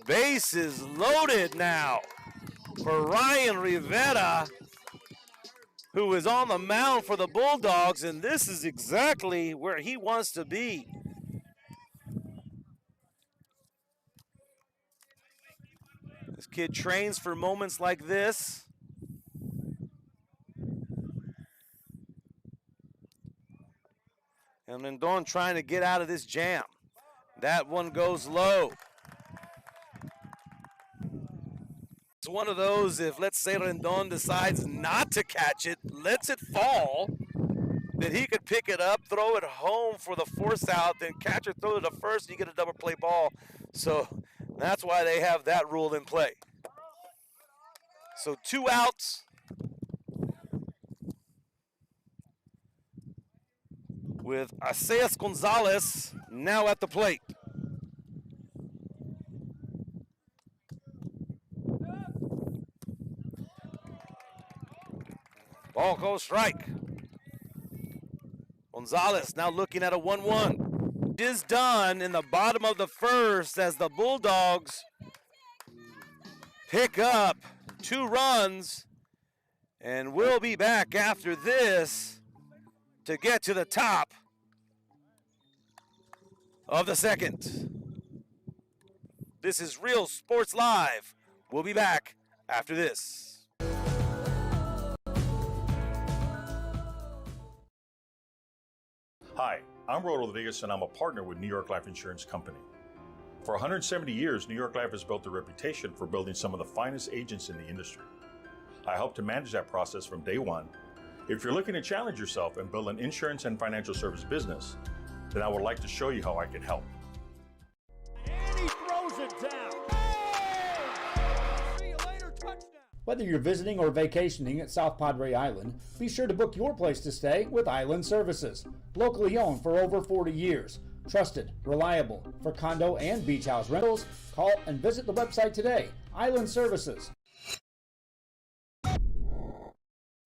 Base is loaded now for Ryan Rivera, who is on the mound for the Bulldogs, and this is exactly where he wants to be. This kid trains for moments like this. And Rendon trying to get out of this jam. That one goes low. It's one of those, if let's say Rendon decides not to catch it, lets it fall, that he could pick it up, throw it home for the force out, then catch or throw it to first, and you get a double play ball. So that's why they have that rule in play. So 2 outs. With Aceas Gonzalez now at the plate. Ball goes strike. Gonzalez now looking at a 1-1. Is done in the bottom of the first as the Bulldogs pick up 2 runs, and we'll be back after this to get to the top of the second. This is Real Sports Live. We'll be back after this. Hi, I'm Rod Rodriguez, and I'm a partner with New York Life Insurance Company. For 170 years, New York Life has built a reputation for building some of the finest agents in the industry. I help to manage that process from day one. If you're looking to challenge yourself and build an insurance and financial service business, then I would like to show you how I can help. And he throws it down. Hey! See you later, touchdown. Whether you're visiting or vacationing at South Padre Island, be sure to book your place to stay with Island Services. Locally owned for over 40 years. Trusted, reliable for condo and beach house rentals. Call and visit the website today. Island Services.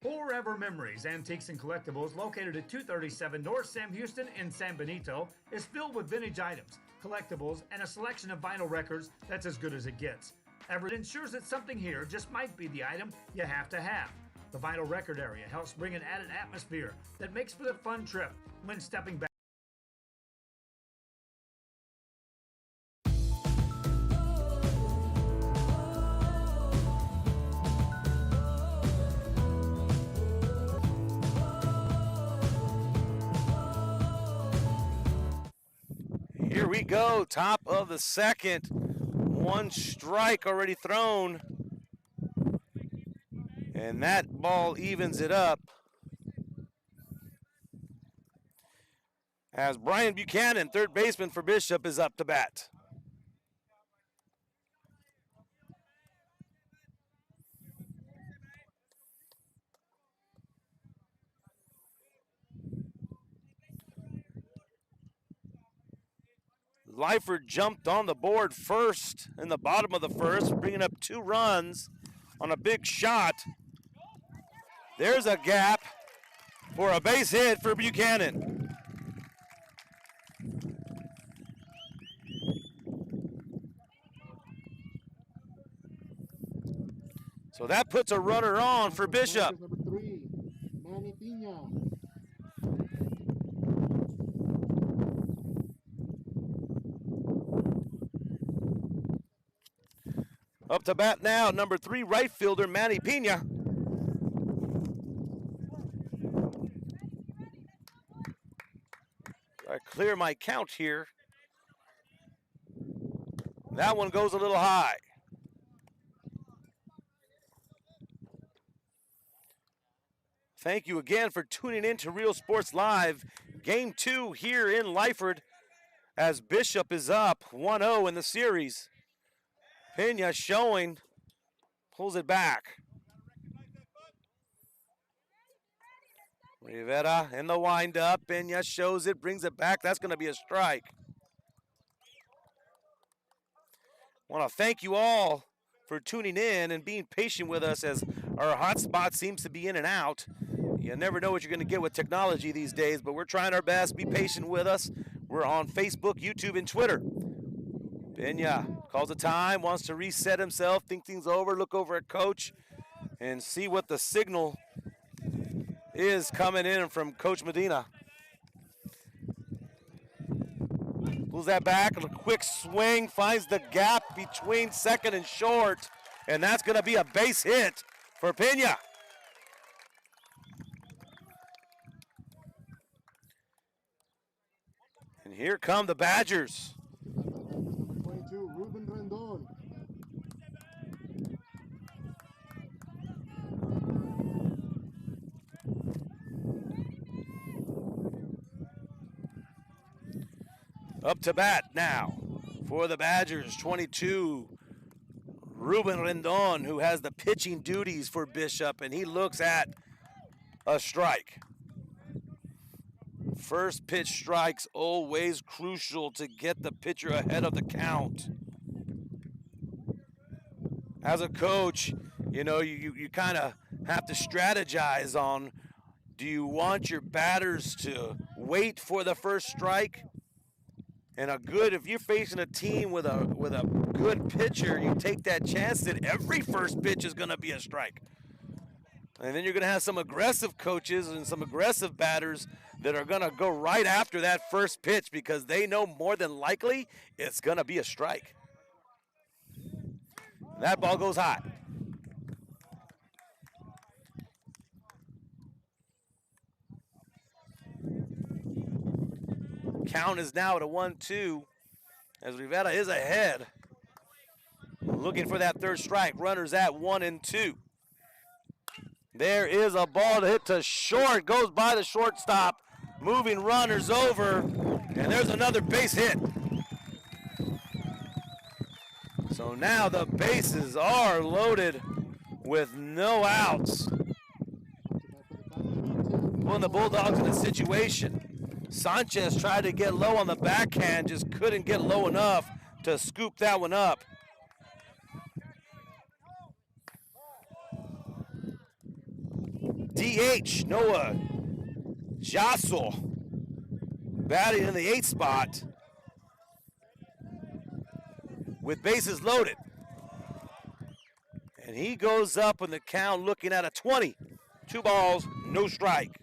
Forever Memories, Antiques and Collectibles, located at 237 North Sam Houston in San Benito, is filled with vintage items, collectibles, and a selection of vinyl records that's as good as it gets. Everett ensures that something here just might be the item you have to have. The vinyl record area helps bring an added atmosphere that makes for a fun trip when stepping back. Here we go, top of the second. 1 strike already thrown. And that ball evens it up. As Brian Buchanan, third baseman for Bishop, is up to bat. Lyford jumped on the board first in the bottom of the first, bringing up 2 runs on a big shot. There's a gap for a base hit for Buchanan. So that puts a runner on for Bishop. Number 3, Manny Pina. Up to bat now, number 3 right fielder Manny Pina. I clear my count here. That one goes a little high. Thank you again for tuning in to Real Sports Live. Game 2 here in Lyford as Bishop is up 1-0 in the series. Pena showing, pulls it back. Rivera in the windup. Pena shows it, brings it back. That's going to be a strike. Want to thank you all for tuning in and being patient with us as our hotspot seems to be in and out. You never know what you're going to get with technology these days, but we're trying our best. Be patient with us. We're on Facebook, YouTube, and Twitter. Pena calls a time, wants to reset himself, think things over, look over at coach, and see what the signal is coming in from Coach Medina. Pulls that back, a quick swing, finds the gap between second and short, and that's going to be a base hit for Pena. And here come the Badgers. Number 22, Ruben Rendon. Up to bat now for the Badgers, 22, Ruben Rendon, who has the pitching duties for Bishop, and he looks at a strike. First pitch strikes always crucial to get the pitcher ahead of the count. As a coach, you know, you kind of have to strategize on, do you want your batters to wait for the first strike? And if you're facing a team with a good pitcher, you take that chance that every first pitch is going to be a strike. And then you're going to have some aggressive coaches and some aggressive batters that are going to go right after that first pitch because they know more than likely it's going to be a strike. And that ball goes high. Count is now at a 1-2 as Rivera is ahead. Looking for that third strike. Runners at 1 and 2. There is a ball to hit to short. Goes by the shortstop. Moving runners over. And there's another base hit. So now the bases are loaded with no outs. Putting the Bulldogs in a situation. Sanchez tried to get low on the backhand, just couldn't get low enough to scoop that one up. DH, Noah Jassel, batting in the 8th spot with bases loaded. And he goes up in the count looking at a 20. 2 balls, no strike.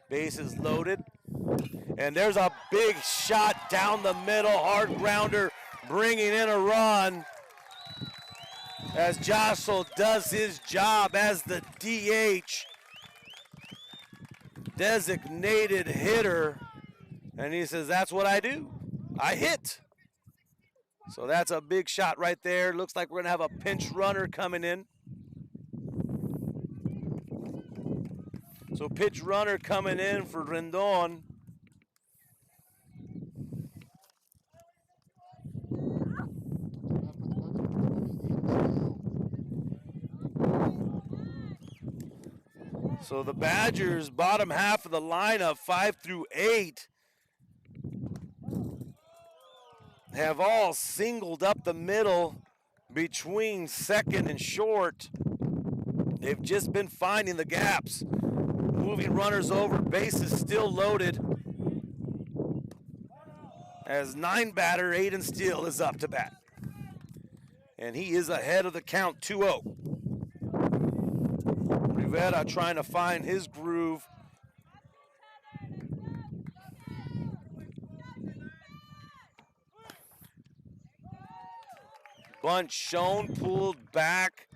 Bases loaded. And there's a big shot down the middle, hard grounder, bringing in a run as Jossel does his job as the DH, designated hitter. And he says, that's what I do. I hit. So that's a big shot right there. Looks like we're going to have a pinch runner coming in. So pitch runner coming in for Rendon. So the Badgers, bottom half of the lineup, 5 through 8, have all singled up the middle between second and short. They've just been finding the gaps. Moving runners over, bases still loaded. As 9 batter, Aiden Steele is up to bat. And he is ahead of the count, 2-0. Rivera trying to find his groove. Bunt shown, pulled back.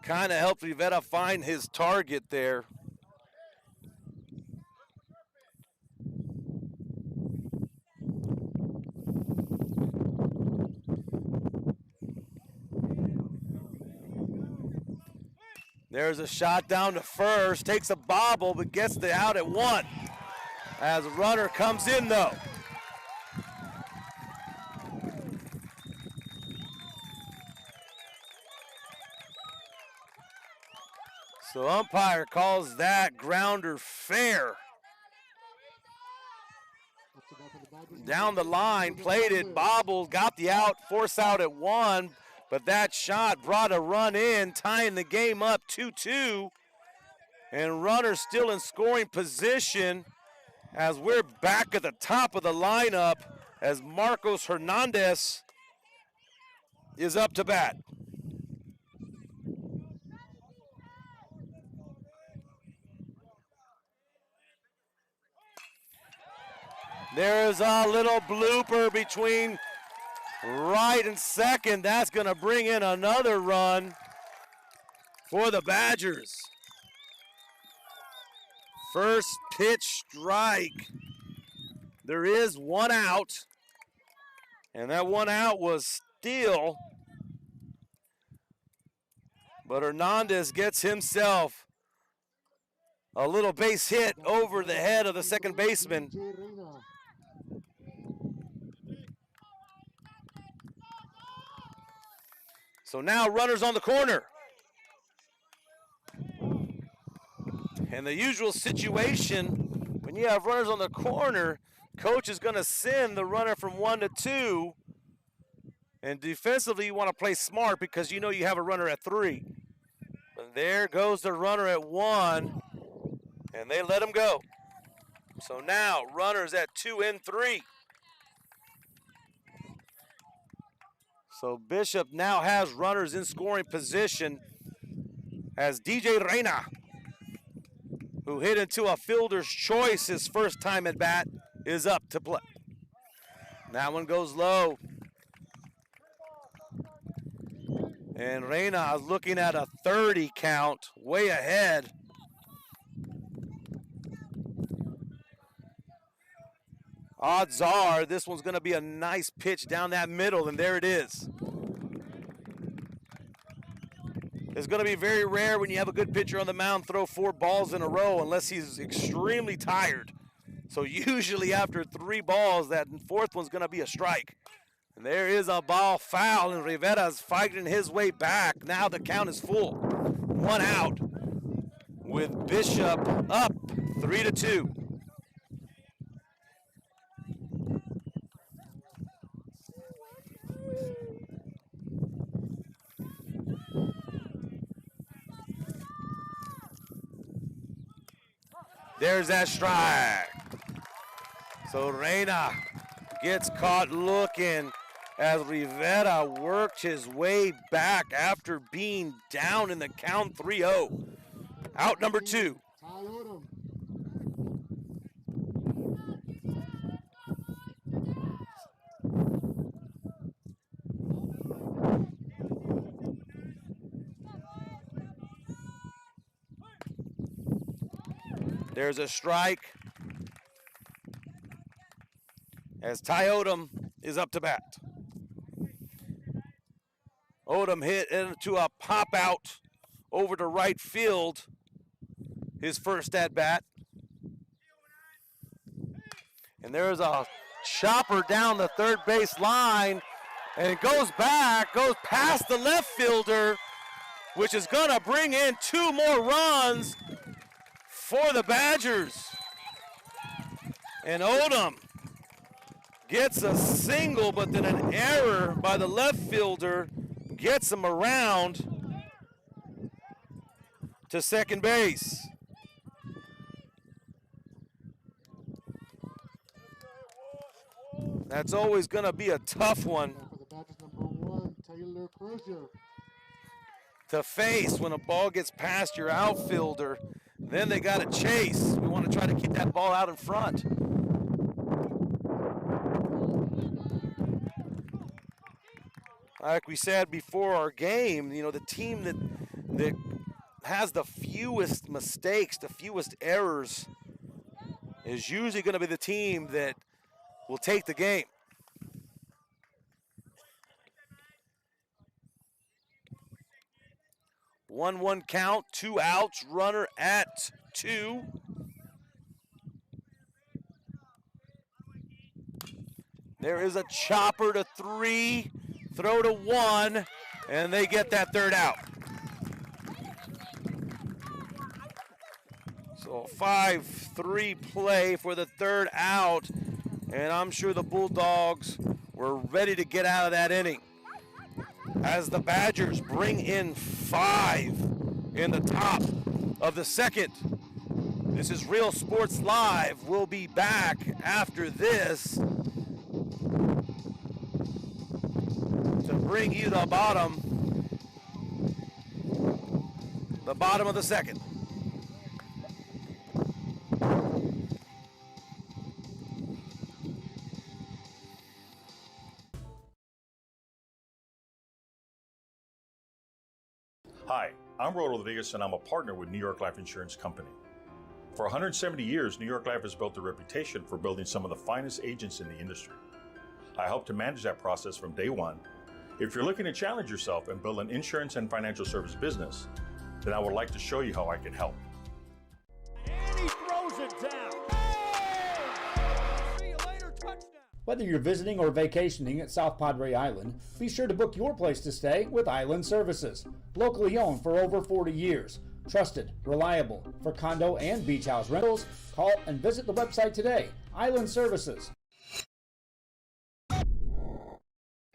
Kind of helped Rivera find his target there. There's a shot down to first, takes a bobble, but gets the out at 1. As a runner comes in though. So umpire calls that grounder fair. Down the line, played it, bobbled, got the out, force out at 1. But that shot brought a run in, tying the game up 2-2. And runners still in scoring position as we're back at the top of the lineup as Marcos Hernandez is up to bat. There's a little blooper between right and second. That's going to bring in another run for the Badgers. First pitch strike. There is one out, and that one out was Steele. But Hernandez gets himself a little base hit over the head of the second baseman. So now runners on the corner. And the usual situation, when you have runners on the corner, coach is going to send the runner from 1 to 2. And defensively, you want to play smart because you know you have a runner at 3. And there goes the runner at 1, and they let him go. So now runners at 2 and 3. So Bishop now has runners in scoring position as DJ Reyna, who hit into a fielder's choice his first time at bat, is up to play. That one goes low. And Reyna is looking at a 30 count, way ahead. Odds are this one's going to be a nice pitch down that middle, and there it is. It's going to be very rare when you have a good pitcher on the mound throw 4 balls in a row unless he's extremely tired. So usually after 3 balls, that 4th one's going to be a strike. And there is a ball foul, and Rivera's fighting his way back. Now the count is full. 1 out with Bishop up 3-2. There's that strike. So Reyna gets caught looking as Rivera worked his way back after being down in the count 3-0. Out number 2. There's a strike as Ty Odom is up to bat. Odom hit into a pop out over to right field, his first at bat. And there's a chopper down the third base line, and it goes back, goes past the left fielder, which is gonna bring in 2 more runs for the Badgers. And Odom gets a single, but then an error by the left fielder gets him around to second base. That's always going to be a tough one to face when a ball gets past your outfielder. Then they got to chase. We want to try to keep that ball out in front. Like we said before our game, you know, the team that has the fewest mistakes, the fewest errors, is usually going to be the team that will take the game. One count, 2 outs, runner at 2. There is a chopper to 3, throw to 1, and they get that 3rd out. So 5-3 play for the 3rd out, and I'm sure the Bulldogs were ready to get out of that inning, as the Badgers bring in 5 in the top of the second. This is Real Sports Live. We'll be back after this to bring you the bottom of the second. Hi, I'm Rolo Rodriguez, and I'm a partner with New York Life Insurance Company. For 170 years, New York Life has built a reputation for building some of the finest agents in the industry. I help to manage that process from day one. If you're looking to challenge yourself and build an insurance and financial service business, then I would like to show you how I can help. And he throws it down. See you later, touchdown. Whether you're visiting or vacationing at South Padre Island, be sure to book your place to stay with Island Services. Locally owned for over 40 years. Trusted, reliable for condo and beach house rentals. Call and visit the website today. Island Services.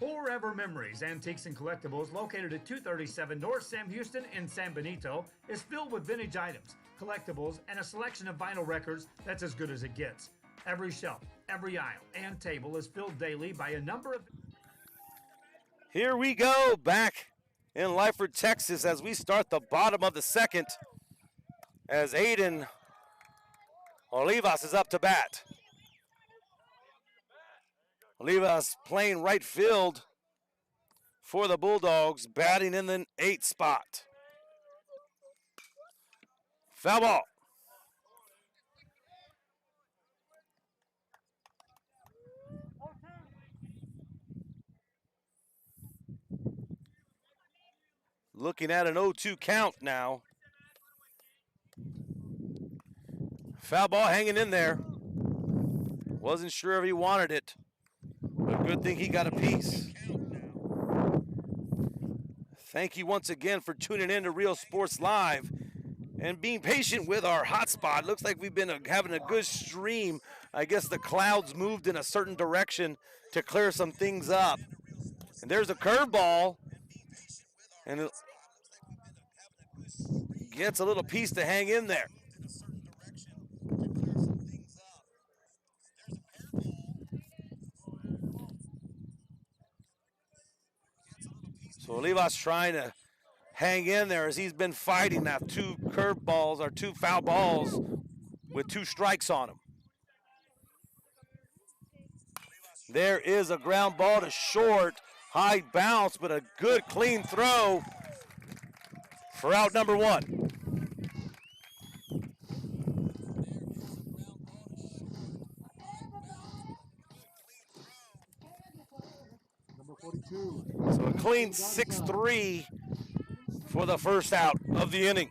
Forever Memories, Antiques and Collectibles, located at 237 North Sam Houston in San Benito, is filled with vintage items, collectibles, and a selection of vinyl records that's as good as it gets. Every shelf, every aisle, and table is filled daily by a number of... Here we go, back in Lyford, Texas, as we start the bottom of the second, as Aiden Olivas is up to bat. Olivas playing right field for the Bulldogs, batting in the 8th spot. Foul ball. Looking at an 0-2 count now. Foul ball hanging in there. Wasn't sure if he wanted it, but good thing he got a piece. Thank you once again for tuning in to Real Sports Live and being patient with our hotspot. Looks like we've been having a good stream. I guess the clouds moved in a certain direction to clear some things up. And there's a curveball. And it gets a little piece to hang in there. So Olivas trying to hang in there as he's been fighting now 2 curveballs or 2 foul balls with 2 strikes on him. There is a ground ball to short, high bounce, but a good clean throw for out number 1. Number 42. So a clean 6-3 for the first out of the inning.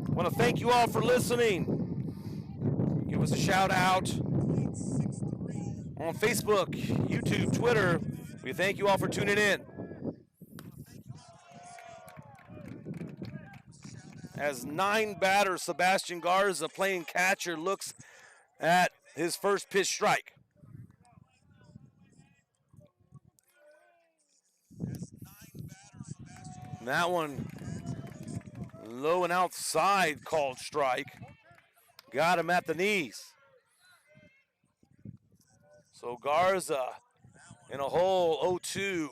I want to thank you all for listening. Give us a shout out on Facebook, YouTube, Twitter. We thank you all for tuning in. As 9 batter Sebastian Garza, playing catcher, looks at his first pitch strike. That one low and outside, called strike. Got him at the knees. So Garza in a hole, 0-2.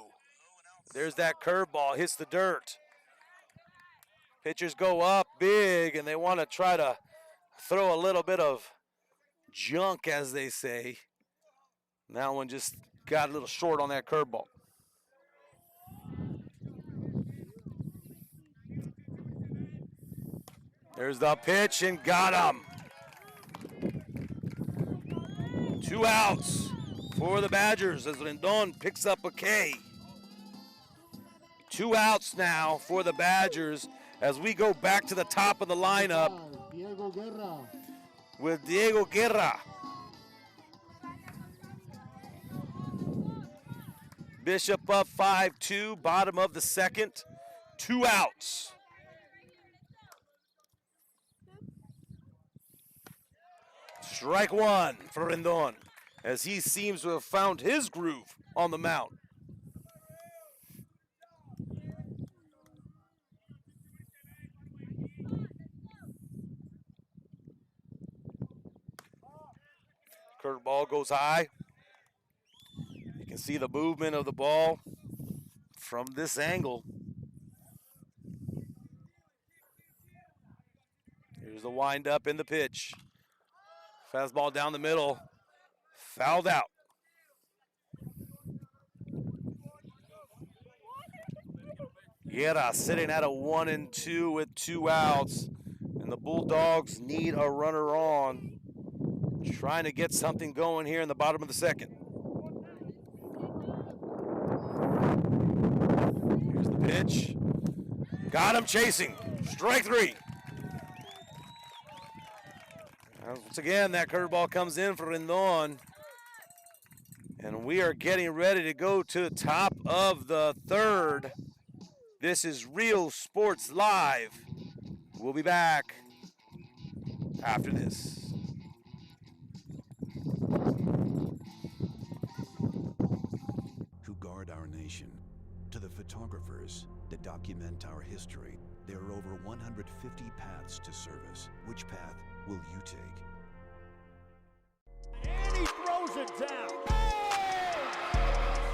There's that curveball, hits the dirt. Pitchers go up big, and they want to try to throw a little bit of junk, as they say. That one just got a little short on that curveball. There's the pitch, and got him. 2 outs for the Badgers as Rendon picks up a K. 2 outs now for the Badgers as we go back to the top of the lineup Diego Guerra. with Diego Guerra. Bishop up 5-2, bottom of the second. 2 outs. Strike 1 for Rendon as he seems to have found his groove on the mound. Curveball goes high. You can see the movement of the ball from this angle. Here's the windup in the pitch. Fastball down the middle. Fouled out. Guerra sitting at a 1-2 with 2 outs. And the Bulldogs need a runner on. Trying to get something going here in the bottom of the second. Here's the pitch. Got him chasing. Strike 3. Once again, that curveball comes in for Rendon. And we are getting ready to go to the top of the third. This is Real Sports Live. We'll be back after this. Who guard our nation. To the photographers that document our history, there are over 150 paths to service. Which path will you take? And he throws it down.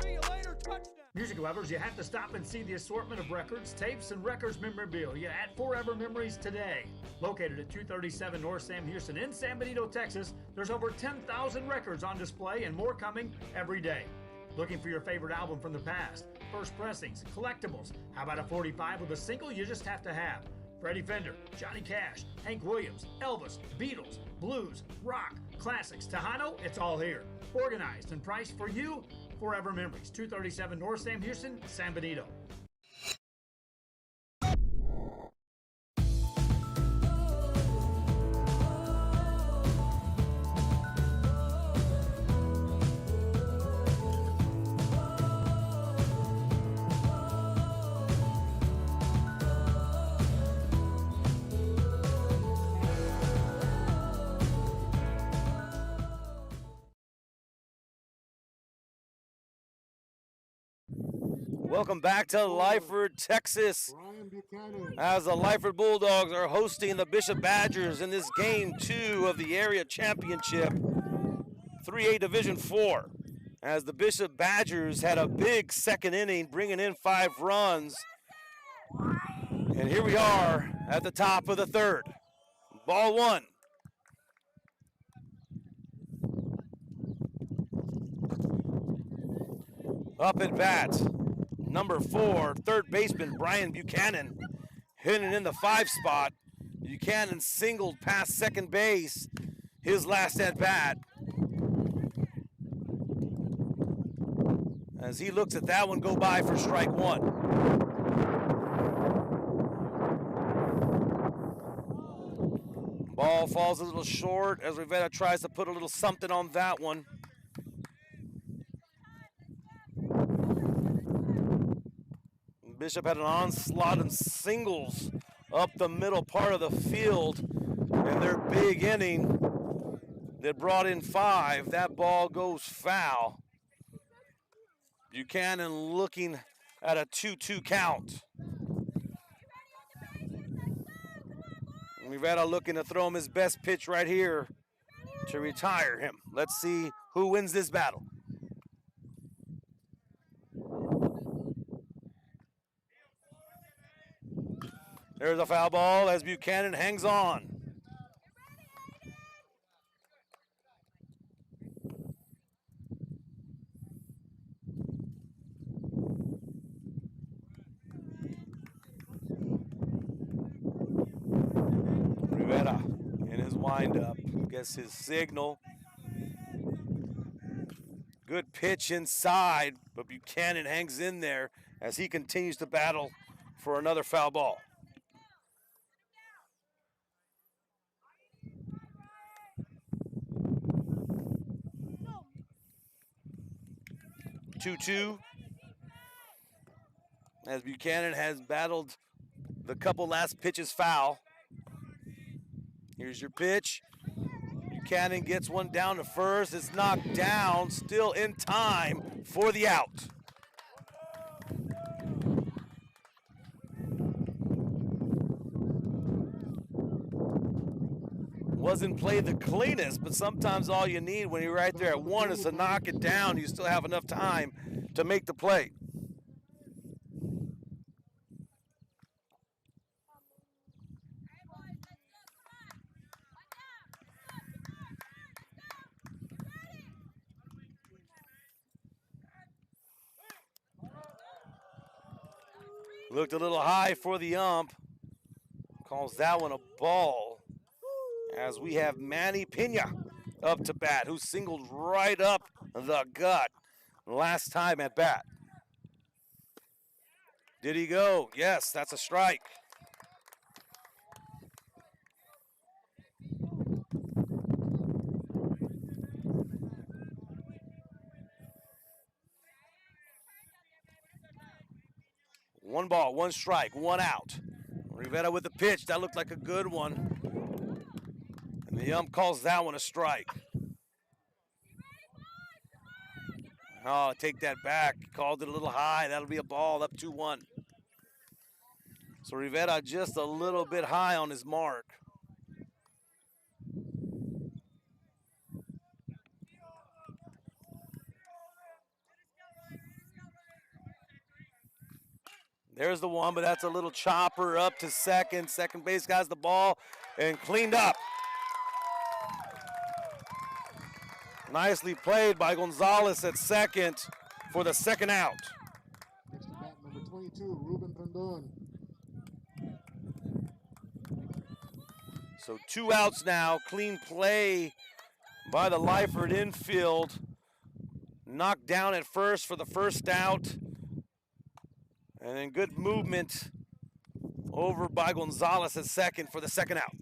See you later, touchdown. Music lovers, you have to stop and see the assortment of records, tapes, and records memorabilia at Forever Memories today. Located at 237 North Sam Houston in San Benito, Texas, there's over 10,000 records on display and more coming every day. Looking for your favorite album from the past, first pressings, collectibles. How about a 45 with a single you just have to have? Freddie Fender, Johnny Cash, Hank Williams, Elvis, Beatles, blues, rock, classics, Tejano, it's all here. Organized and priced for you. Forever Memories, 237 North Sam Houston, San Benito. Welcome back to Lyford, Texas, Brian Buchanan. as the Lyford Bulldogs are hosting the Bishop Badgers in this Game 2 of the area championship, 3A Division 4. As the Bishop Badgers had a big second inning, bringing in 5 runs. And here we are at the top of the third. Ball 1. Up at bat, number 4, third baseman Brian Buchanan, hitting in the 5 spot. Buchanan singled past second base, his last at bat. As he looks at that one go by for strike 1. Ball falls a little short as Rivera tries to put a little something on that one. Bishop had an onslaught and singles up the middle part of the field in their big inning that brought in 5. That ball goes foul. Buchanan looking at a 2-2 count. Rivera looking to throw him his best pitch right here to retire him. Let's see who wins this battle. There's a foul ball as Buchanan hangs on. Rivera in his windup gets his signal. Good pitch inside, but Buchanan hangs in there as he continues to battle for another foul ball. 2-2 as Buchanan has battled the couple last pitches foul. Here's your pitch. Buchanan gets one down to first. It's knocked down, still in time for the out. Wasn't played the cleanest, but sometimes all you need when you're right there at one is to knock it down. You still have enough time to make the play. Looked a little high for the ump. Calls that one a ball. As we have Manny Pena up to bat, who singled right up the gut last time at bat. Did he go? Yes, that's a strike. One ball, one strike, one out. Rivera with the pitch. That looked like a good one. And the ump calls that one a strike. Oh, take that back. Called it a little high. That'll be a ball, up 2-1. So Rivera just a little bit high on his mark. There's the one, but that's a little chopper up to second. Second base has the ball and cleaned up. Nicely played by Gonzalez at second for the second out. Next to bat, number 22, Ruben Rondon. So 2 outs now. Clean play by the Lyford infield. Knocked down at first for the first out. And then good movement over by Gonzalez at second for the second out.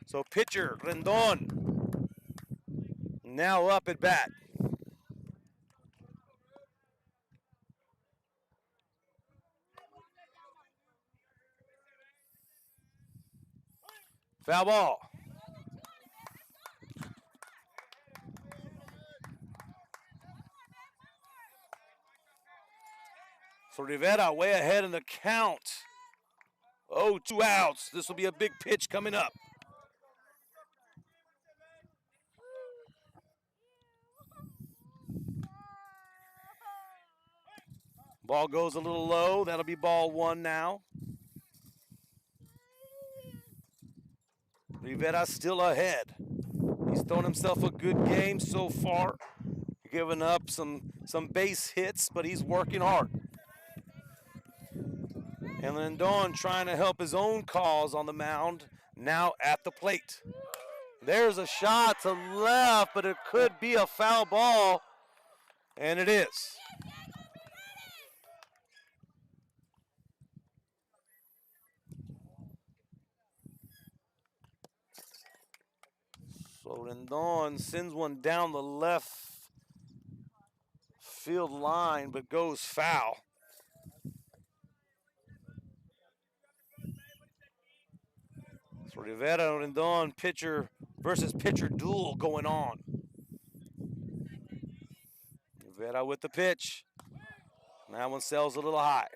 So pitcher Rendon now up at bat. Foul ball. So Rivera way ahead in the count. Oh, 2 outs. This will be a big pitch coming up. Ball goes a little low. That'll be ball 1 now. Rivera still ahead. He's thrown himself a good game so far. Giving up some base hits, but he's working hard. And Rendon trying to help his own cause on the mound, now at the plate. There's a shot to left, but it could be a foul ball, and it is. So Rendon sends one down the left field line, but goes foul. So Rivera and Rendon, pitcher versus pitcher duel going on. Rivera with the pitch. That one sails a little high.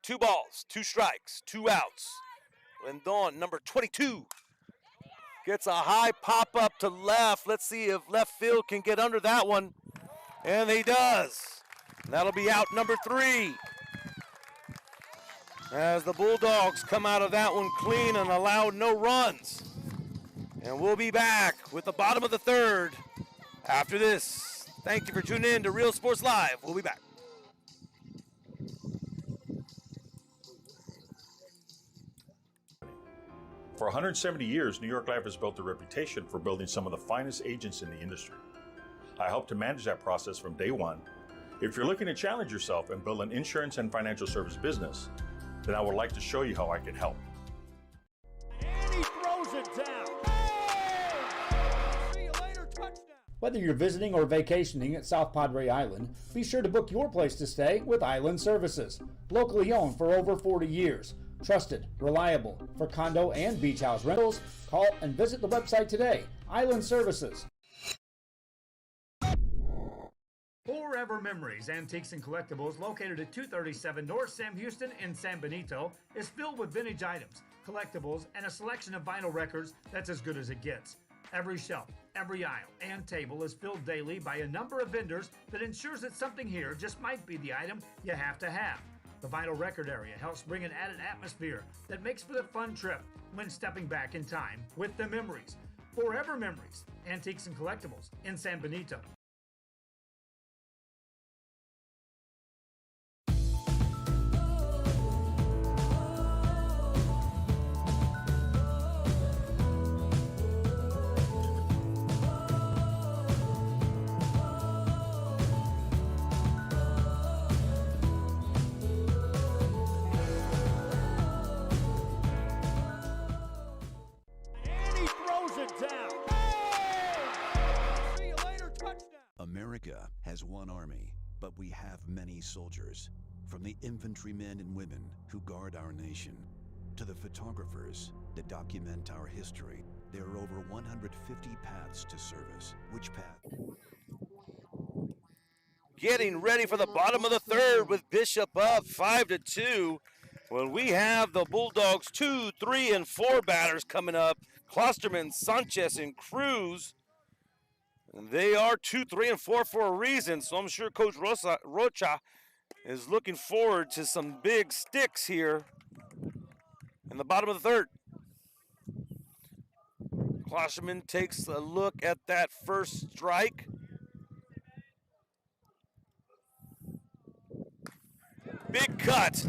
Two balls, 2 strikes, 2 outs. Rendon, number 22, gets a high pop up to left. Let's see if left field can get under that one. And he does. That'll be out number 3. As the Bulldogs come out of that one clean and allow no runs. And we'll be back with the bottom of the 3rd after this. Thank you for tuning in to Real Sports Live. We'll be back. For 170 years, New York Life has built a reputation for building some of the finest agents in the industry. I help to manage that process from day one. If you're looking to challenge yourself and build an insurance and financial service business, then I would like to show you how I can help. And he throws it down. Oh! See you later, touchdown. Whether you're visiting or vacationing at South Padre Island, be sure to book your place to stay with Island Services. Locally owned for over 40 years. Trusted, reliable for condo and beach house rentals. Call and visit the website today. Island Services. Forever Memories, Antiques and Collectibles, located at 237 North Sam Houston in San Benito, is filled with vintage items, collectibles, and a selection of vinyl records that's as good as it gets. Every shelf, every aisle, and table is filled daily by a number of vendors that ensures that something here just might be the item you have to have. The vinyl record area helps bring an added atmosphere that makes for a fun trip when stepping back in time with the memories. Forever Memories, Antiques and Collectibles in San Benito. And he throws it down. Oh! See you later, touchdown. America has one army, but we have many soldiers. From the infantrymen and women who guard our nation, to the photographers that document our history, there are over 150 paths to service. Which path? Getting ready for the bottom of the third with Bishop up 5-2. When we have the Bulldogs 2, 3, and 4 batters coming up, Klosterman, Sanchez, and Cruz. And they are 2, 3, and 4 for a reason, so I'm sure Coach Rocha is looking forward to some big sticks here in the bottom of the third. Klosterman takes a look at that first strike. Big cut.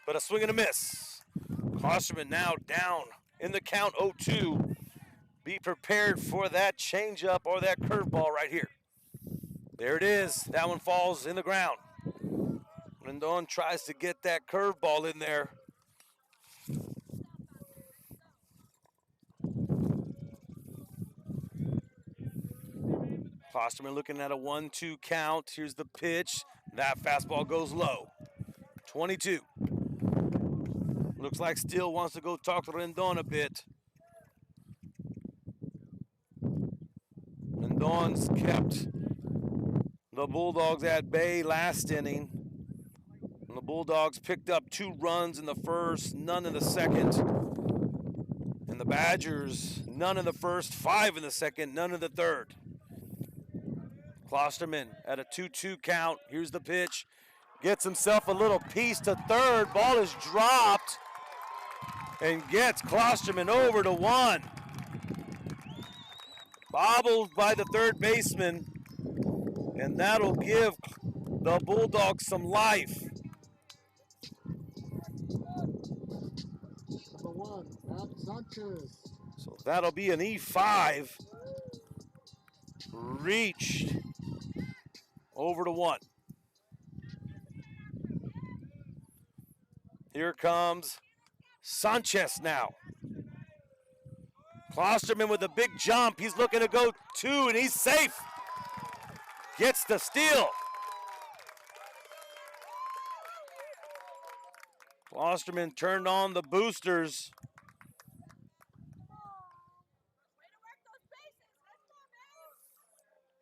But a swing and a miss. Klosterman now down in the count 0-2. Be prepared for that changeup or that curveball right here. There it is. That one falls in the ground. Rendon tries to get that curveball in there. Klosterman looking at a 1-2 count. Here's the pitch. That fastball goes low. 22. Looks like Steele wants to go talk to Rendon a bit. Rendon's kept the Bulldogs at bay last inning. And the Bulldogs picked up 2 runs in the first, none in the second. And the Badgers, none in the first, 5 in the second, none in the third. Klosterman at a 2-2 count. Here's the pitch. Gets himself a little piece to third. Ball is dropped and gets Klosterman over to 1. Bobbled by the third baseman, and that'll give the Bulldogs some life. Number 1, Matt Sanchez. So that'll be an E5. Reached over to 1. Here comes Sanchez now. Klosterman with a big jump. He's looking to go 2, and he's safe. Gets the steal. Klosterman turned on the boosters.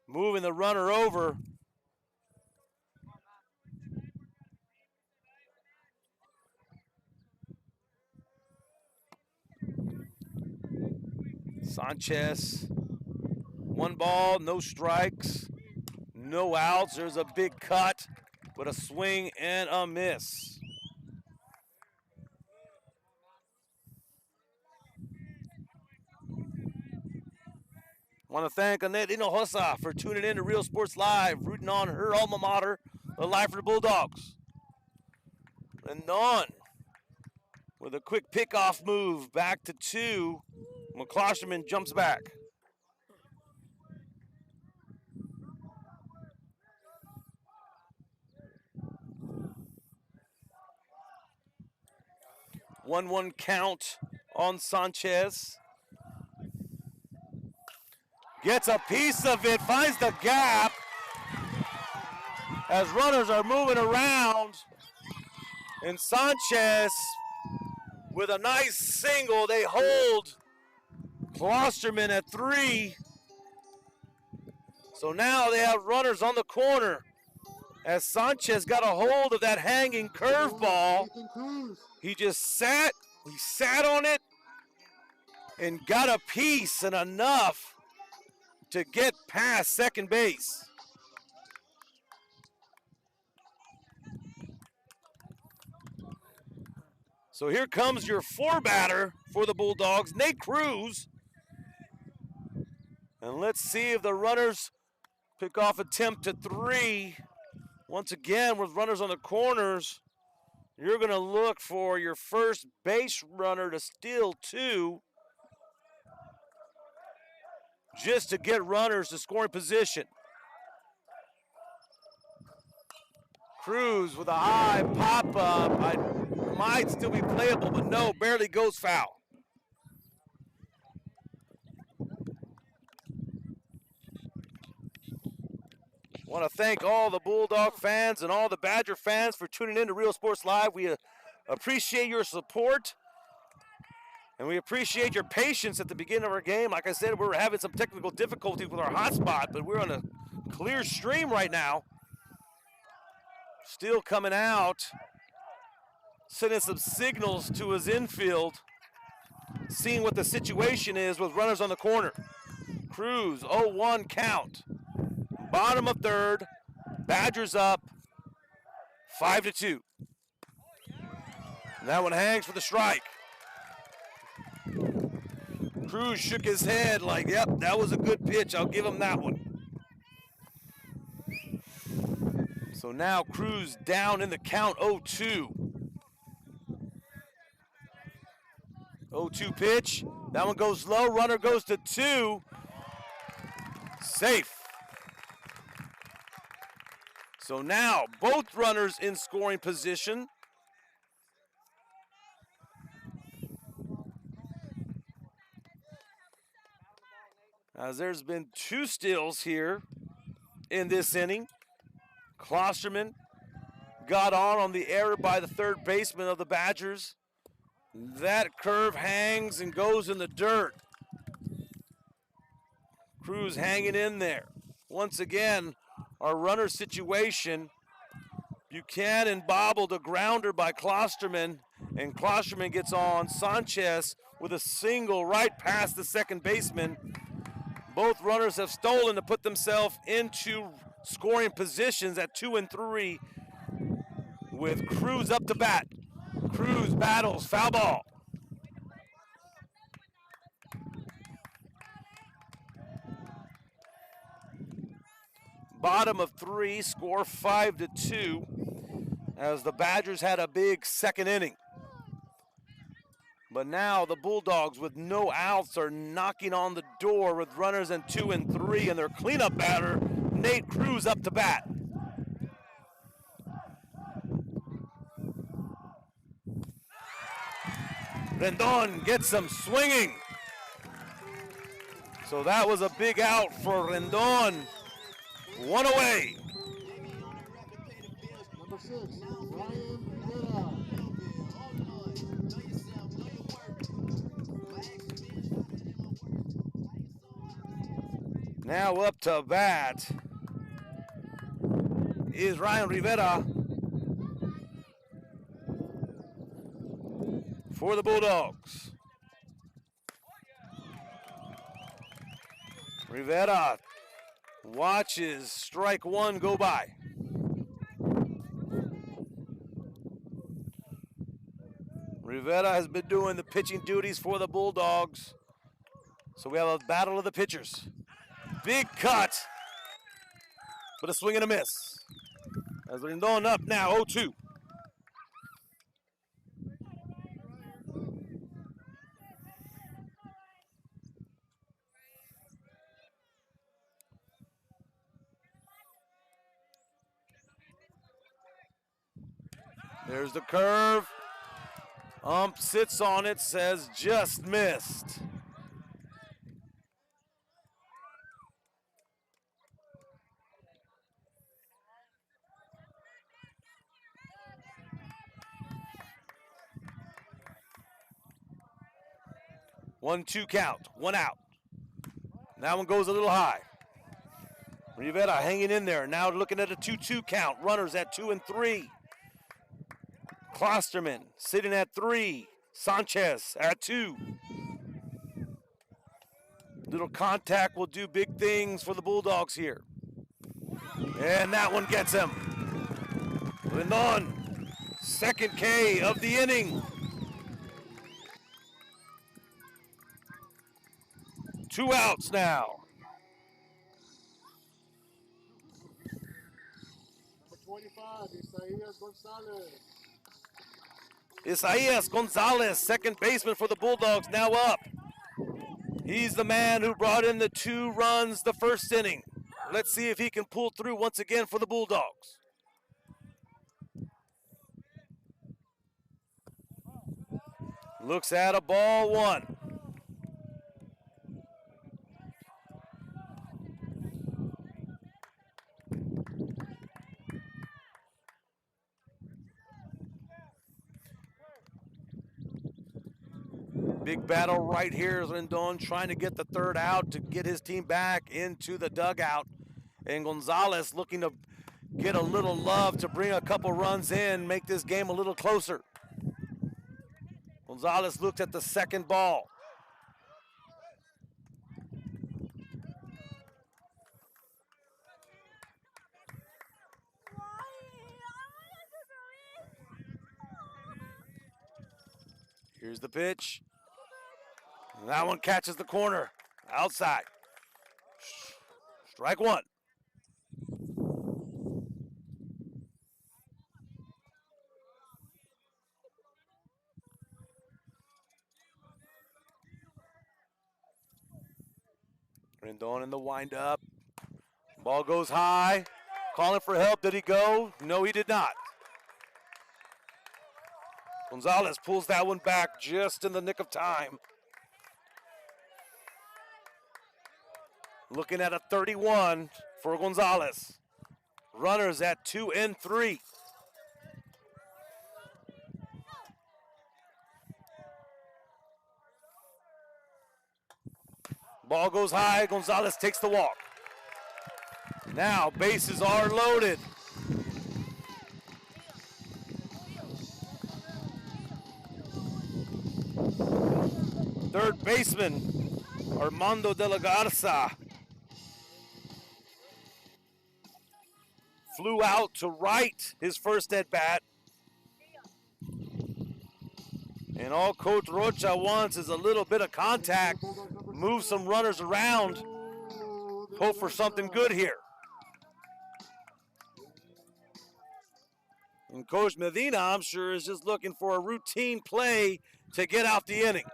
Moving the runner over. Sanchez, 1 ball, no strikes, no outs. There's a big cut, but a swing and a miss. Want to thank Annette Hinojosa for tuning in to Real Sports Live, rooting on her alma mater, the Lyford Bulldogs. Rendon with a quick pickoff move, back to 2. When Klosterman jumps back. One count on Sanchez. Gets a piece of it, finds the gap. As runners are moving around. And Sanchez with a nice single, they hold Klosterman at 3. So now they have runners on the corner as Sanchez got a hold of that hanging curveball. Nathan Cruz. He sat on it and got a piece and enough to get past second base. So here comes your 4-batter for the Bulldogs, Nate Cruz. And let's see if the runners pick off attempt to 3. Once again, with runners on the corners, you're going to look for your first base runner to steal 2 just to get runners to scoring position. Cruz with a high pop-up. I might still be playable, but no, barely goes foul. Want to thank all the Bulldog fans and all the Badger fans for tuning in to Real Sports Live. We appreciate your support, and we appreciate your patience at the beginning of our game. Like I said, we were having some technical difficulties with our hotspot, but we're on a clear stream right now. Still coming out, sending some signals to his infield, seeing what the situation is with runners on the corner. Cruz, 0-1 count. Bottom of third, Badgers up, 5-2. That one hangs for the strike. Cruz shook his head like, yep, that was a good pitch. I'll give him that one. So now Cruz down in the count, 0-2. 0-2 pitch. That one goes low. Runner goes to 2. Safe. So now both runners in scoring position. As there's been 2 steals here in this inning. Klosterman got on the error by the third baseman of the Badgers. That curve hangs and goes in the dirt. Cruz hanging in there. Once again, our runner situation. Buchanan bobbled a grounder by Klosterman, and Klosterman gets on Sanchez with a single right past the second baseman. Both runners have stolen to put themselves into scoring positions at 2 and 3 with Cruz up to bat. Cruz battles, foul ball. Bottom of 3, score 5-2 as the Badgers had a big second inning. But now the Bulldogs with no outs are knocking on the door with runners in 2 and 3, and their cleanup batter, Nate Cruz, up to bat. Rendon gets some swinging. So that was a big out for Rendon. 1 away. Number 6, Ryan Rivera. Now up to bat is Ryan Rivera for the Bulldogs. Rivera watches strike 1 go by. Rivera has been doing the pitching duties for the Bulldogs. So we have a battle of the pitchers. Big cut, but a swing and a miss. As Rendon up now, 0-2. There's the curve. Ump sits on it, says just missed. One, 2 count, 1 out. That one goes a little high. Rivera hanging in there. Now looking at a 2-2 count. Runners at 2 and 3. Klosterman sitting at 3. Sanchez at 2. Little contact will do big things for the Bulldogs here. And that one gets him. Rendon, second K of the inning. 2 outs now. Number 25, Isaias Gonzalez. Isaias Gonzalez, second baseman for the Bulldogs, now up. He's the man who brought in the 2 runs the first inning. Let's see if he can pull through once again for the Bulldogs. Looks at a ball 1. Big battle right here is Rendon trying to get the 3rd out to get his team back into the dugout. And Gonzalez looking to get a little love to bring a couple runs in, make this game a little closer. Gonzalez looked at the second ball. Here's the pitch. And that one catches the corner. Outside. Strike 1. Rendon in the windup. Ball goes high. Calling for help. Did he go? No, he did not. Gonzalez pulls that one back just in the nick of time. Looking at a 31 for Gonzalez. Runners at 2 and 3. Ball goes high. Gonzalez takes the walk. Now bases are loaded. Third baseman Armando de la Garza flew out to right his first at bat. And all Coach Rocha wants is a little bit of contact, move some runners around, hope for something good here. And Coach Medina, I'm sure, is just looking for a routine play to get out the inning.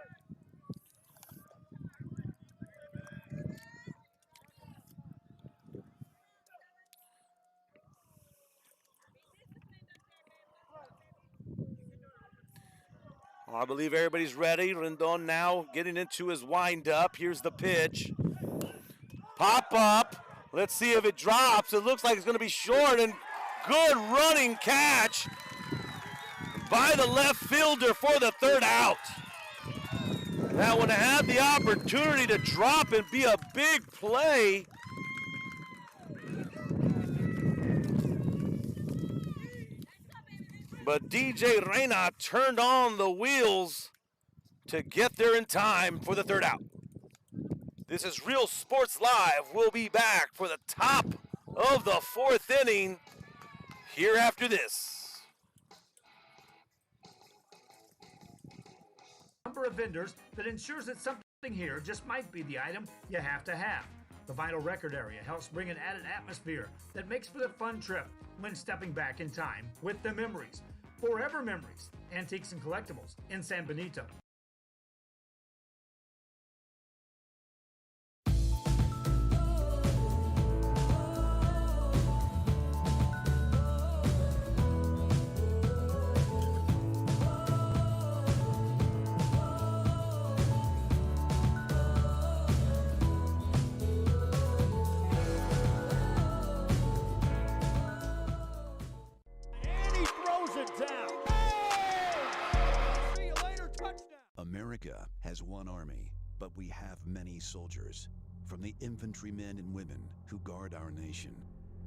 I believe everybody's ready. Rendon now getting into his wind-up. Here's the pitch. Pop up. Let's see if it drops. It looks like it's going to be short, and good running catch by the left fielder for the 3rd out. That one had the opportunity to drop and be a big play. But DJ Reyna turned on the wheels to get there in time for the 3rd out. This is Real Sports Live. We'll be back for the top of the 4th inning here after this. Number of vendors that ensures that something here just might be the item you have to have. The vinyl record area helps bring an added atmosphere that makes for the fun trip when stepping back in time with the memories. Forever Memories, Antiques and Collectibles in San Benito. See you later, touchdown. America has one army, but we have many soldiers. From the infantrymen and women who guard our nation,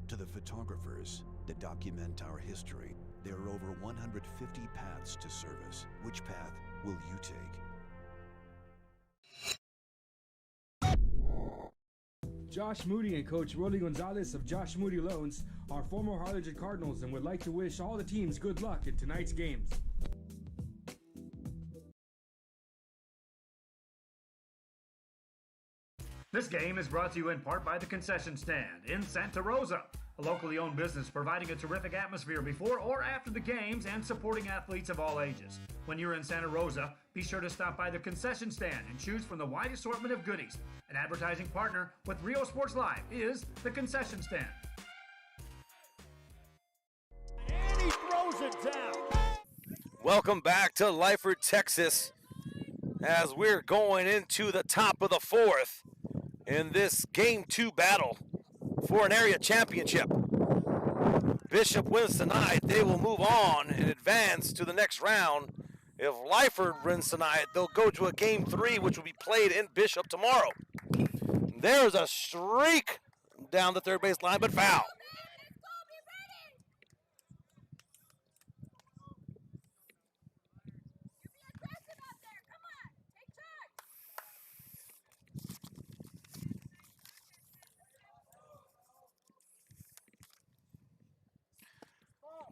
to the photographers that document our history, there are over 150 paths to service. Which path will you take? Josh Moody and Coach Rolly Gonzalez of Josh Moody Loans are former Harlingen Cardinals and would like to wish all the teams good luck in tonight's games. This game is brought to you in part by the Concession Stand in Santa Rosa, a locally owned business providing a terrific atmosphere before or after the games and supporting athletes of all ages. When you're in Santa Rosa, be sure to stop by the Concession Stand and choose from the wide assortment of goodies. An advertising partner with Rio Sports Live is the Concession Stand. And he throws it down. Welcome back to Lyford, Texas, as we're going into the top of the fourth in this Game 2 battle for an area championship. Bishop wins tonight, they will move on and advance to the next round. If Lyford wins tonight, they'll go to a Game 3, which will be played in Bishop tomorrow. There's a streak down the third base line, but foul.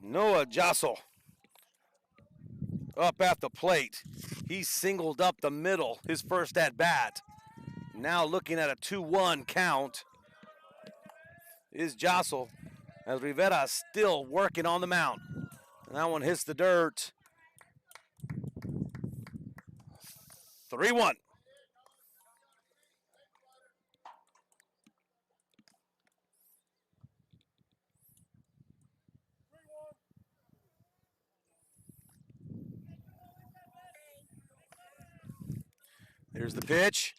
Noah Jossel up at the plate. He singled up the middle, his first at bat. Now looking at a 2-1 count is Jossel, as Rivera still working on the mound. And that one hits the dirt. 3-1. Here's the pitch.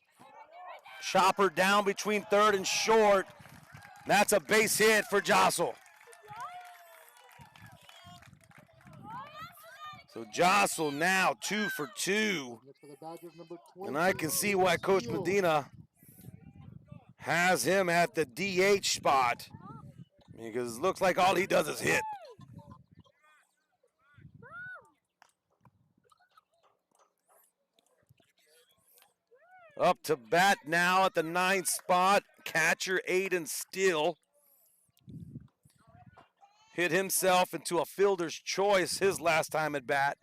Chopper down between third and short. That's a base hit for Jossel. So Jossel now 2 for 2. And I can see why Coach Medina has him at the DH spot, because it looks like all he does is hit. Up to bat now at the 9th spot, catcher Aiden Steele. Hit himself into a fielder's choice his last time at bat.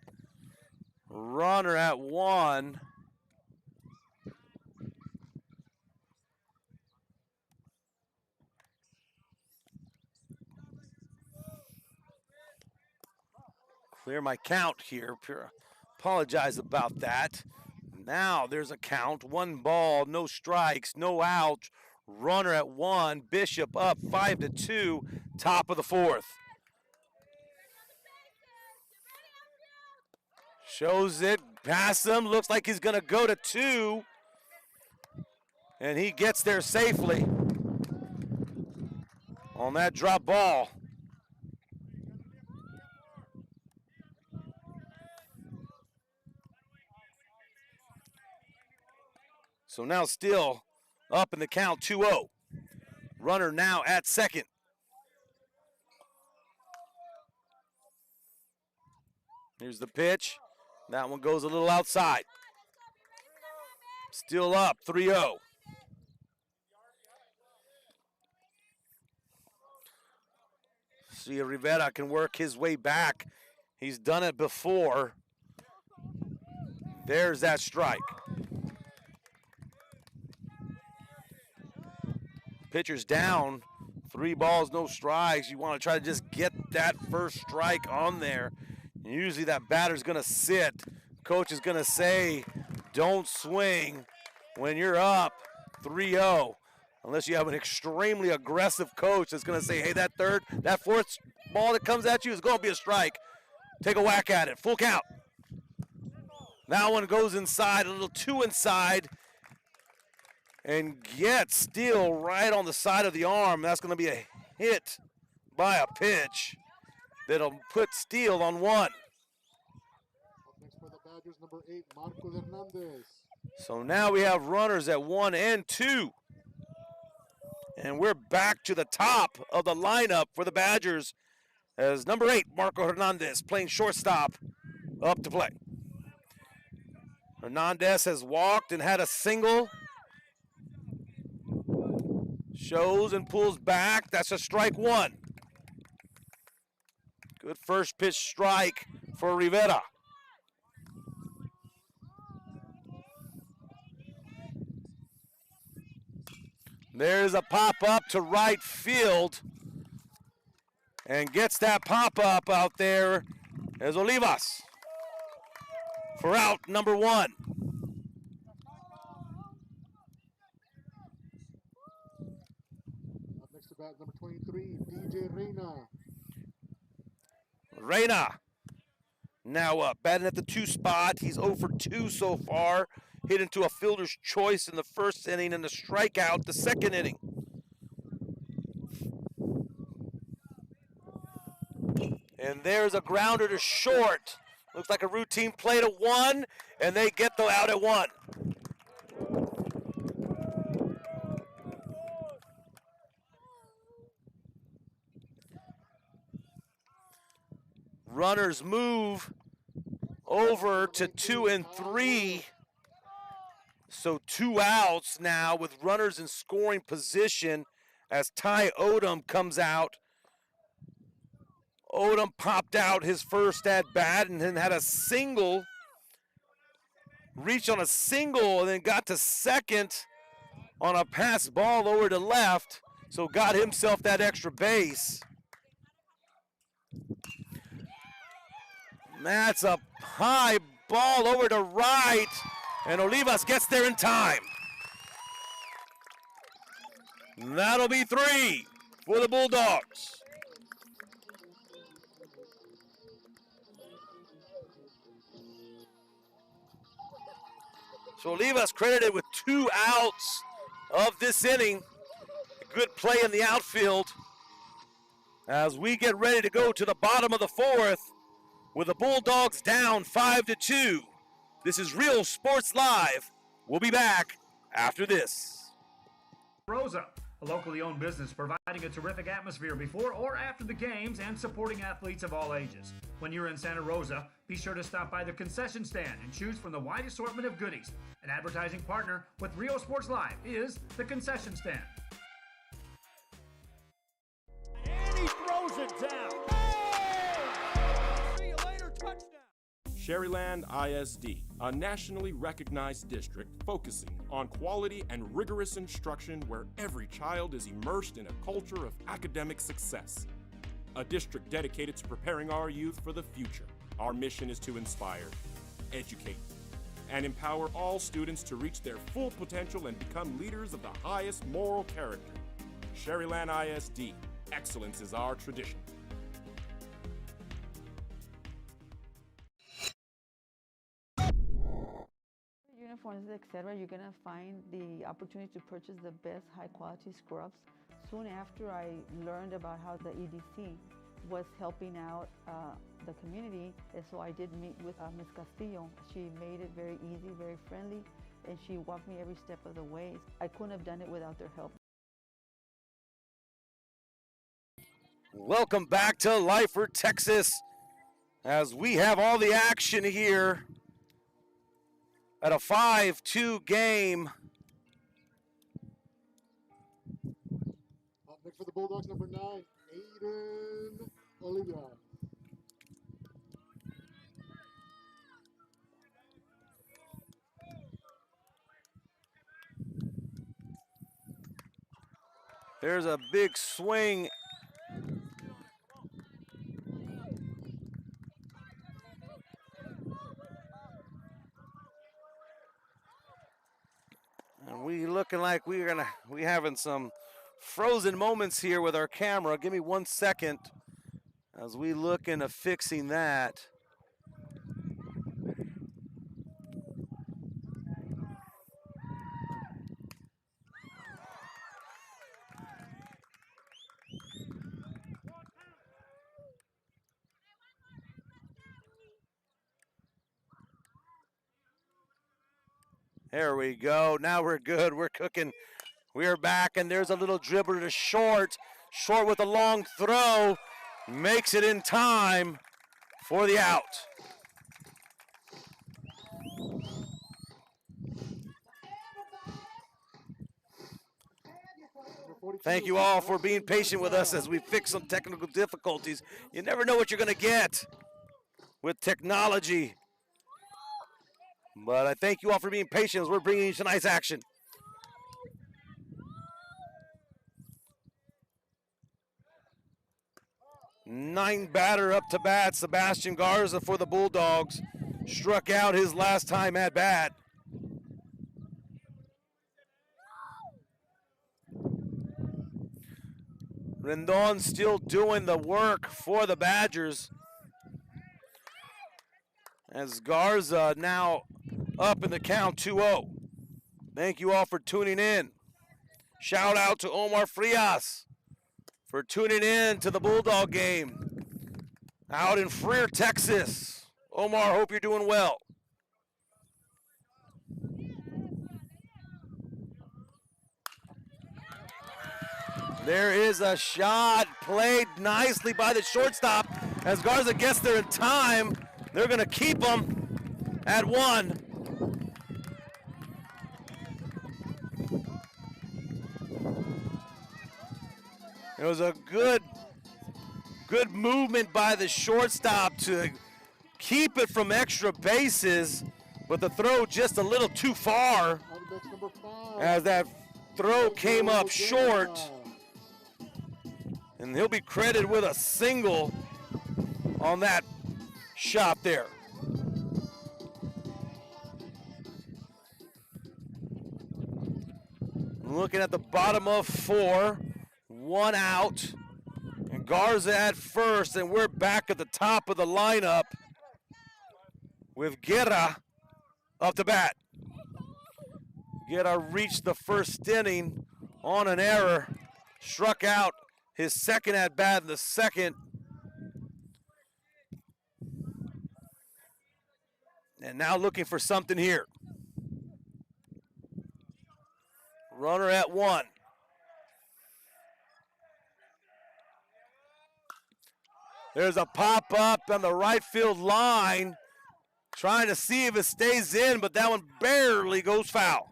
Runner at 1. Clear my count here. Apologize about that. Now there's a count. 1 ball, no strikes, no outs. Runner at 1. Bishop up 5-2. Top of the 4th. Shows it past him. Looks like he's going to go to 2. And he gets there safely on that drop ball. So now still up in the count, 2-0. Runner now at second. Here's the pitch. That one goes a little outside. Still up, 3-0. See if Rivera can work his way back. He's done it before. There's that strike. Pitcher's down, 3 balls, no strikes. You want to try to just get that first strike on there. Usually that batter's going to sit. Coach is going to say, don't swing when you're up 3-0. Unless you have an extremely aggressive coach that's going to say, hey, that 4th ball that comes at you is going to be a strike. Take a whack at it. Full count. That one goes inside, a little too inside. And gets Steele right on the side of the arm. That's going to be a hit by a pitch that'll put Steele on 1. Next for the Badgers, number 8, Marco Hernandez. So now we have runners at 1 and 2. And we're back to the top of the lineup for the Badgers as number 8, Marco Hernandez, playing shortstop, up to play. Hernandez has walked and had a single. Shows and pulls back. That's a strike 1. Good first pitch strike for Rivera. There's a pop-up to right field. And gets that pop-up out there as Olivas for out number 1. Up next to bat, number 23, DJ Reyna. Reyna now up, batting at the 2 spot. He's 0 for 2 so far. Hit into a fielder's choice in the first inning and a strikeout the second inning. And there's a grounder to short. Looks like a routine play to 1, and they get the out at 1. Runners move over to 2 and 3. So 2 outs now with runners in scoring position as Ty Odom comes out. Odom popped out his first at bat and then had a single, reached on a single and then got to second on a pass ball over to left, so got himself that extra base. That's a high ball over to right, and Olivas gets there in time. That'll be 3 for the Bulldogs. So Olivas credited with 2 outs of this inning. Good play in the outfield as we get ready to go to the bottom of the 4th with the Bulldogs down 5-2. This is Real Sports Live. We'll be back after this. Rosa, a locally owned business providing a terrific atmosphere before or after the games and supporting athletes of all ages. When you're in Santa Rosa, be sure to stop by the concession stand and choose from the wide assortment of goodies. An advertising partner with Real Sports Live is the concession stand. And he throws it down. Oh! See you later, touchdown. Sherryland ISD, a nationally recognized district focusing on quality and rigorous instruction where every child is immersed in a culture of academic success. A district dedicated to preparing our youth for the future. Our mission is to inspire, educate, and empower all students to reach their full potential and become leaders of the highest moral character. Sherryland ISD, excellence is our tradition. Uniforms, etc., you're gonna find the opportunity to purchase the best high quality scrubs. Soon after I learned about how the EDC was helping out the community, and so I did meet with Ms. Castillo. She made it very easy, very friendly, and she walked me every step of the way. I couldn't have done it without their help. Welcome back to Lyford, Texas, as we have all the action here at a 5-2 game. Up next for the Bulldogs, number 9, Aiden Olivia. There's a big swing. And we looking like we having some frozen moments here with our camera. Give me 1 second as we look into fixing that. There we go. Now we're good. We're cooking We are back, and there's a little dribbler to short. Short with a long throw. Makes it in time for the out. Thank you all for being patient with us as we fix some technical difficulties. You never know what you're going to get with technology. But I thank you all for being patient as we're bringing you tonight's action. Ninth batter up to bat, Sebastian Garza for the Bulldogs. Struck out his last time at bat. Rendon still doing the work for the Badgers. As Garza now up in the count 2-0. Thank you all for tuning in. Shout out to Omar Frias for tuning in to the Bulldog game out in Freer, Texas. Omar, hope you're doing well. There is a shot played nicely by the shortstop as Garza gets there in time. They're going to keep him at 1. It was a good movement by the shortstop to keep it from extra bases, but the throw just a little too far as that throw came up short. And he'll be credited with a single on that shot there. Looking at the bottom of 4, 1 out, and Garza at first, and we're back at the top of the lineup with Guerra up to bat. Guerra reached the first inning on an error, struck out his second at bat in the second. And now looking for something here. Runner at 1. There's a pop up on the right field line, trying to see if it stays in, but that one barely goes foul.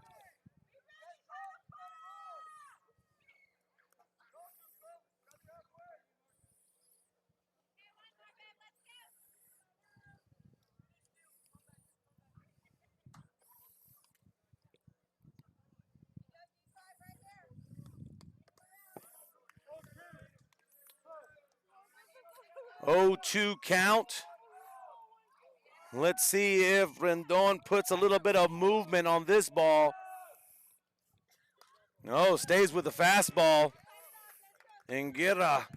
Oh, 2 count. Let's see if Rendon puts a little bit of movement on this ball. No, stays with the fastball. And Guerra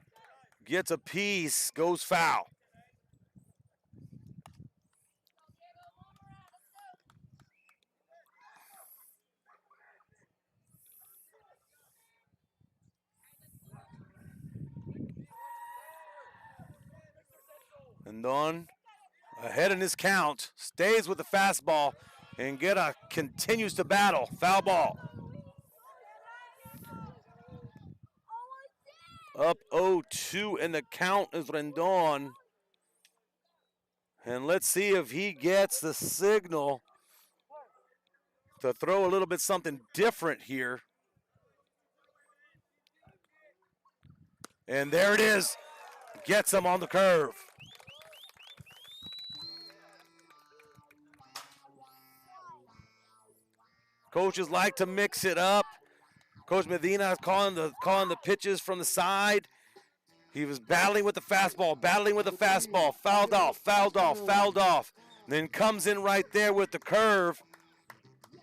gets a piece, goes foul. Rendon ahead in his count, stays with the fastball, and Guerra continues to battle. Foul ball. Up 0-2 in the count is Rendon. And let's see if he gets the signal to throw a little bit something different here. And there it is. Gets him on the curve. Coaches like to mix it up. Coach Medina is calling the pitches from the side. He was battling with the fastball, fouled off. Then comes in right there with the curve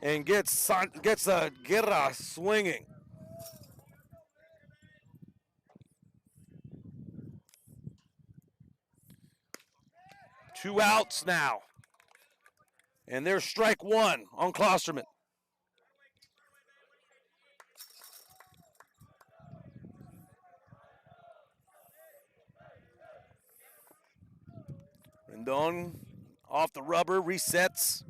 and gets a Guerra swinging. Two outs now. And there's strike 1 on Klosterman. Rendon off the rubber, resets.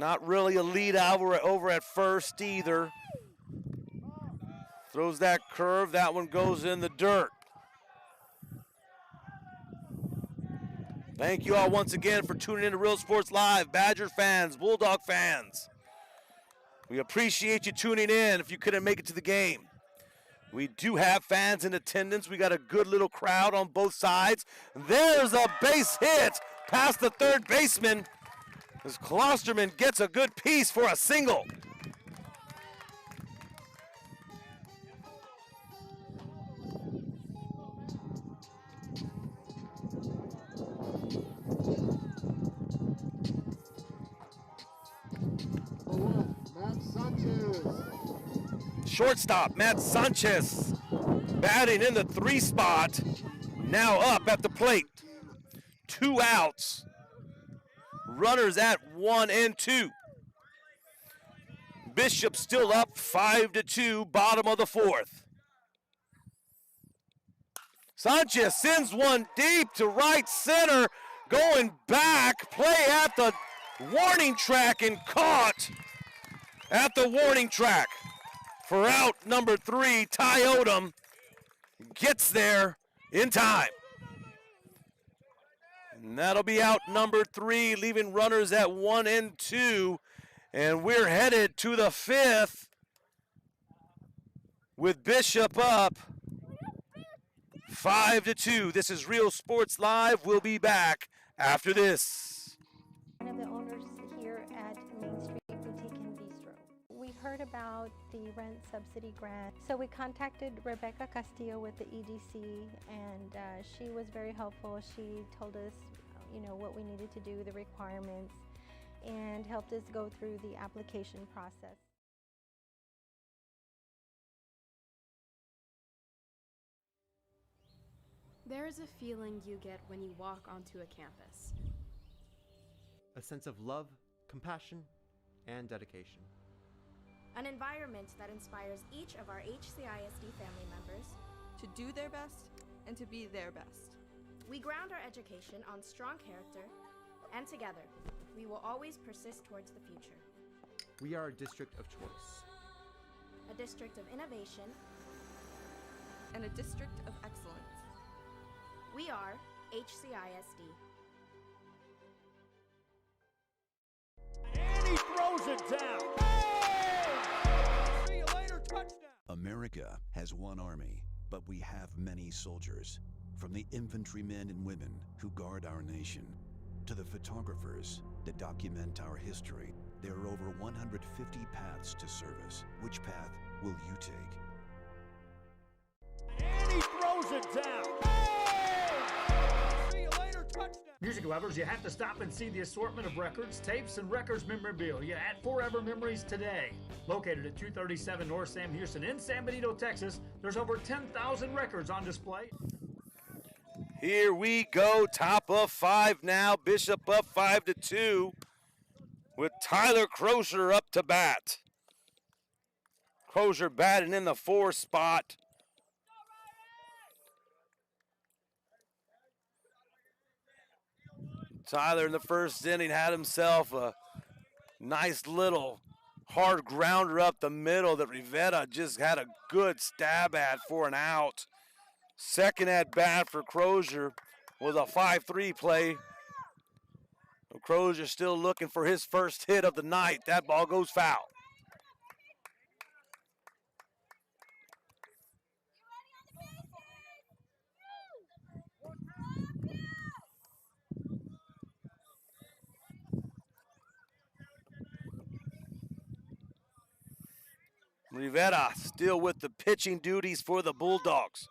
Not really a lead over at first either. Throws that curve. That one goes in the dirt. Thank you all once again for tuning in to Real Sports Live. Badger fans, Bulldog fans. We appreciate you tuning in if you couldn't make it to the game. We do have fans in attendance. We got a good little crowd on both sides. There's a base hit past the third baseman as Klosterman gets a good piece for a single. Matt Sanchez. Shortstop Matt Sanchez batting in the 3 spot, now up at the plate. 2 outs. Runners at 1 and 2. Bishop still up 5-2, bottom of the 4th. Sanchez sends one deep to right center, going back, play at the warning track and caught at the warning track. For out number 3, Ty Odom gets there in time. And that'll be out number 3, leaving runners at 1 and 2. And we're headed to the 5th with Bishop up 5-2. This is Real Sports Live. We'll be back after this. One of the owners here at Main Street Boutique and Bistro. We heard about the rent subsidy grant, so we contacted Rebecca Castillo with the EDC, and she was very helpful. She told us, what we needed to do, the requirements, and helped us go through the application process. There is a feeling you get when you walk onto a campus. A sense of love, compassion, and dedication. An environment that inspires each of our HCISD family members to do their best and to be their best. We ground our education on strong character, and together, we will always persist towards the future. We are a district of choice. A district of innovation. And a district of excellence. We are HCISD. And he throws it down. Oh! See you later, touchdown. America has one army, but we have many soldiers. From the infantrymen and women who guard our nation, to the photographers that document our history, there are over 150 paths to service. Which path will you take? And he throws it down. Oh! See you later, touchdown. Music lovers, you have to stop and see the assortment of records, tapes, and records memorabilia at Forever Memories today. Located at 237 North Sam Houston in San Benito, Texas, there's over 10,000 records on display. Here we go, top of 5 now. Bishop up 5-2 with Tyler Crozier up to bat. Crozier batting in the 4 spot. Tyler in the first inning had himself a nice little hard grounder up the middle that Rivera just had a good stab at for an out. Second at bat for Crozier was a 5-3 play. Crozier still looking for his first hit of the night. That ball goes foul. Rivera still with the pitching duties for the Bulldogs.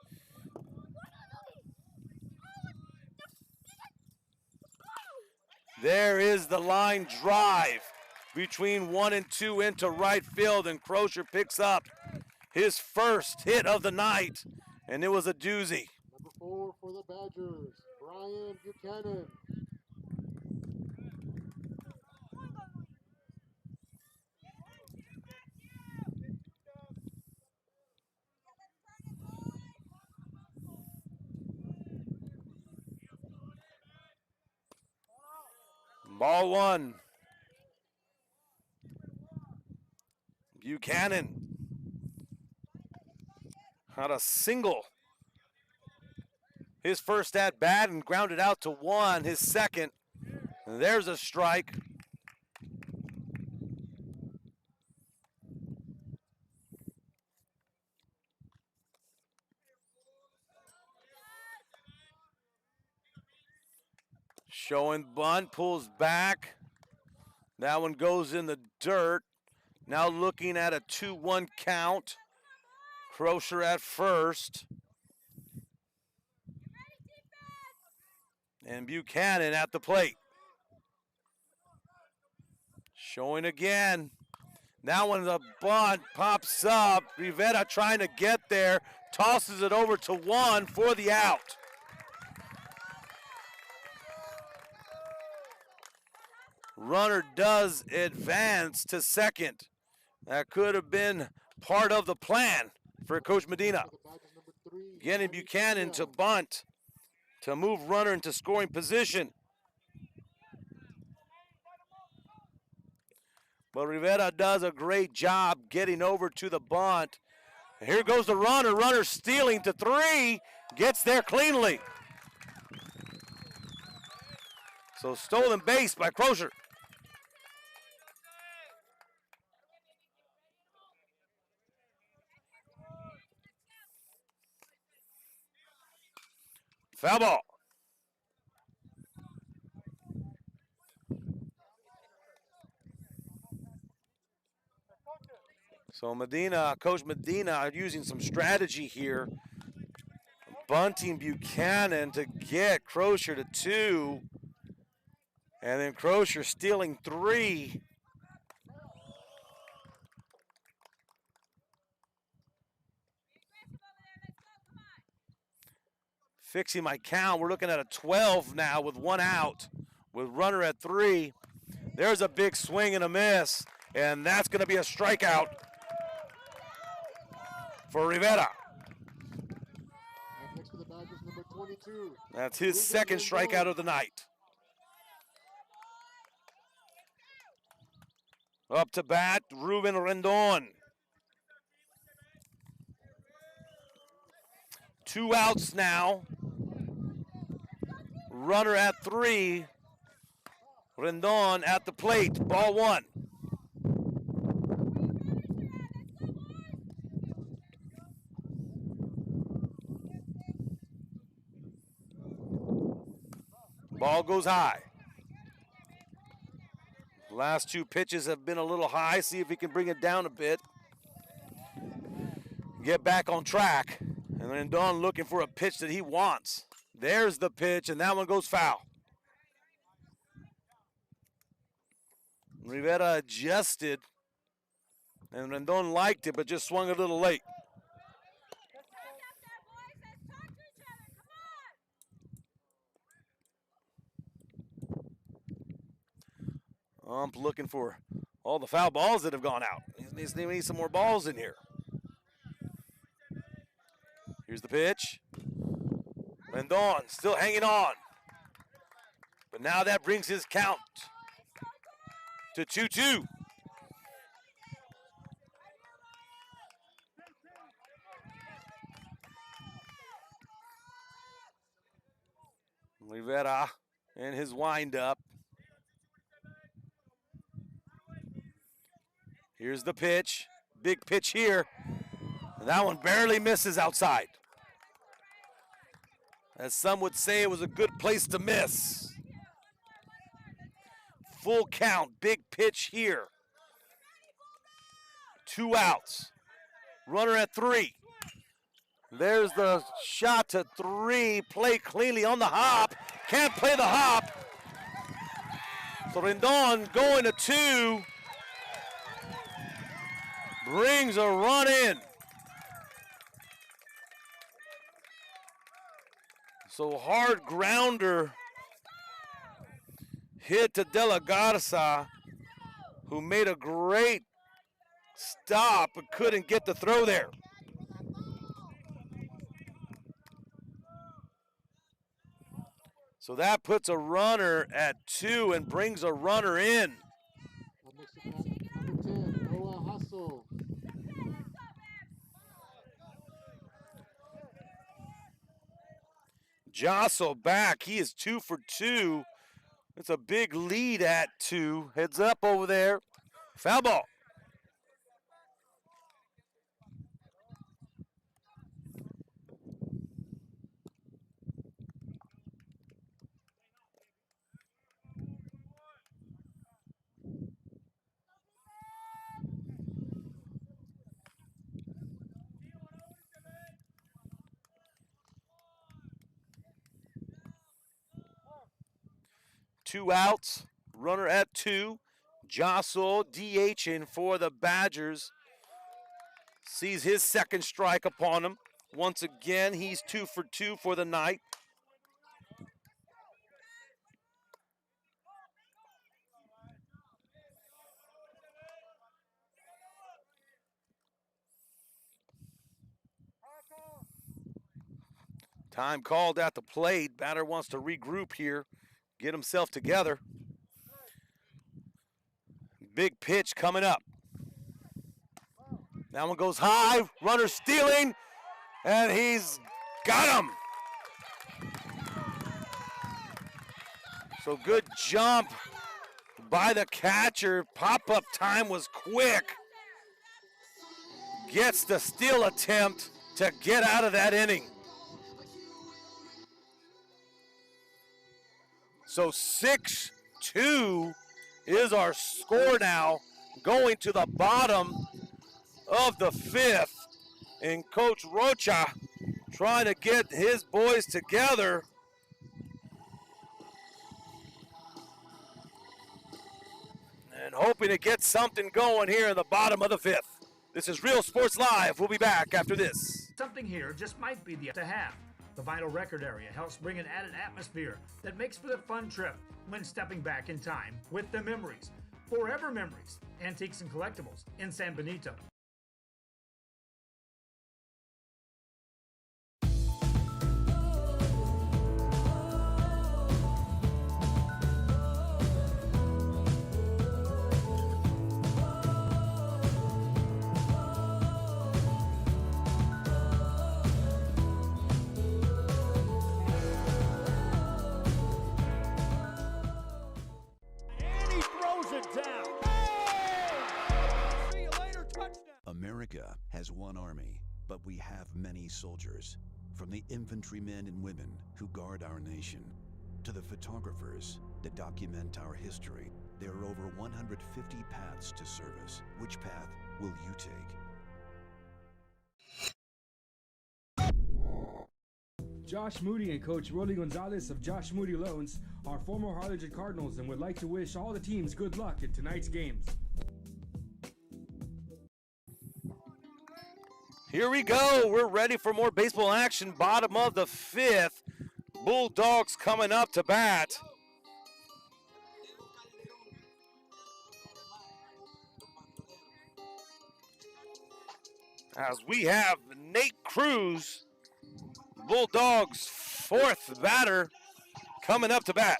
There is the line drive between 1 and 2 into right field, and Crozier picks up his first hit of the night, and it was a doozy. Number 4 for the Badgers, Brian Buchanan. Ball 1. Buchanan had a single. His first at bat and grounded out to one, his second. And there's a strike. Showing bunt, pulls back. That one goes in the dirt. Now looking at a 2-1 count. Crosher at first. And Buchanan at the plate. Showing again. Now when the bunt pops up, Rivera trying to get there, tosses it over to one for the out. Runner does advance to second. That could have been part of the plan for Coach Medina. Getting Buchanan to bunt to move runner into scoring position. But Rivera does a great job getting over to the bunt. Here goes the runner. Runner stealing to three. Gets there cleanly. So stolen base by Crosher. Foul ball. So Medina, Coach Medina using some strategy here. Bunting Buchanan to get Crosher to two. And then Crosher stealing three. Fixing my count. We're looking at a 12 now with one out. With runner at three. There's a big swing and a miss. And that's going to be a strikeout for Rivera. Next for the Dodgers, number 22. That's his second strikeout of the night. Up to bat, Ruben Rendon. 2 outs now. Runner at three. Rendon at the plate. Ball one. Ball goes high. Last two pitches have been a little high. See if he can bring it down a bit. Get back on track. And Rendon looking for a pitch that he wants. There's the pitch, and that one goes foul. Rivera adjusted, and Rendon liked it, but just swung a little late. Ump looking for all the foul balls that have gone out. He needs some more balls in here. Here's the pitch. Rendon still hanging on. But now that brings his count to 2-2. Rivera and his windup. Here's the pitch. Big pitch here. And that one barely misses outside. As some would say, it was a good place to miss. Full count, big pitch here. 2 outs. Runner at three. There's the shot to three. Play cleanly on the hop. Can't play the hop. So Rendon going to two. Brings a run in. So hard grounder hit to De La Garza, who made a great stop but couldn't get the throw there. So that puts a runner at two and brings a runner in. Number 10, Noah Hassel. Jostle back. He is 2 for 2. It's a big lead at 2. Heads up over there. Foul ball. Two outs, runner at 2. Jostle DHing for the Badgers. Sees his second strike upon him. Once again, he's 2 for 2 for the night. Time called at the plate. Batter wants to regroup here, get himself together. Big pitch coming up. That one goes high, runner stealing, and he's got him. So good jump by the catcher. Pop-up time was quick. Gets the steal attempt to get out of that inning. So 6-2 is our score now, going to the bottom of the 5th. And Coach Rocha trying to get his boys together. And hoping to get something going here in the bottom of the 5th. This is Real Sports Live. We'll be back after this. Something here just might be the to have. The vinyl record area helps bring an added atmosphere that makes for the fun trip when stepping back in time with the memories. Forever Memories, Antiques and Collectibles in San Benito. America has one army, but we have many soldiers. From the infantrymen and women who guard our nation, to the photographers that document our history, there are over 150 paths to service. Which path will you take? Josh Moody and Coach Rolly Gonzalez of Josh Moody Loans are former Harlingen Cardinals and would like to wish all the teams good luck in tonight's games. Here we go. We're ready for more baseball action. Bottom of the 5th. Bulldogs coming up to bat. As we have Nate Cruz, Bulldogs' 4th batter, coming up to bat.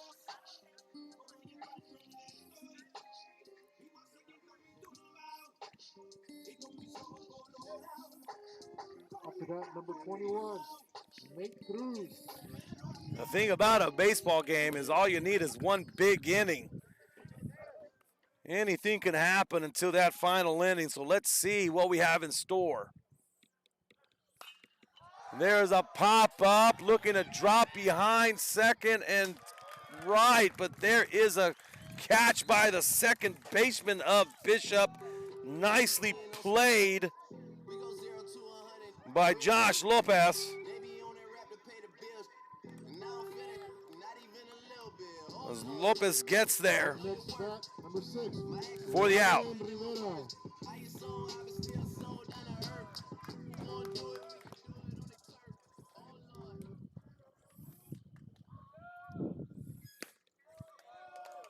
Up to bat, number 21, Nate Cruz. The thing about a baseball game is all you need is one big inning. Anything can happen until that final inning, so let's see what we have in store. There's a pop-up, looking to drop behind second and right, but there is a catch by the second baseman of Bishop. Nicely played by Josh Lopez. As Lopez gets there for the out.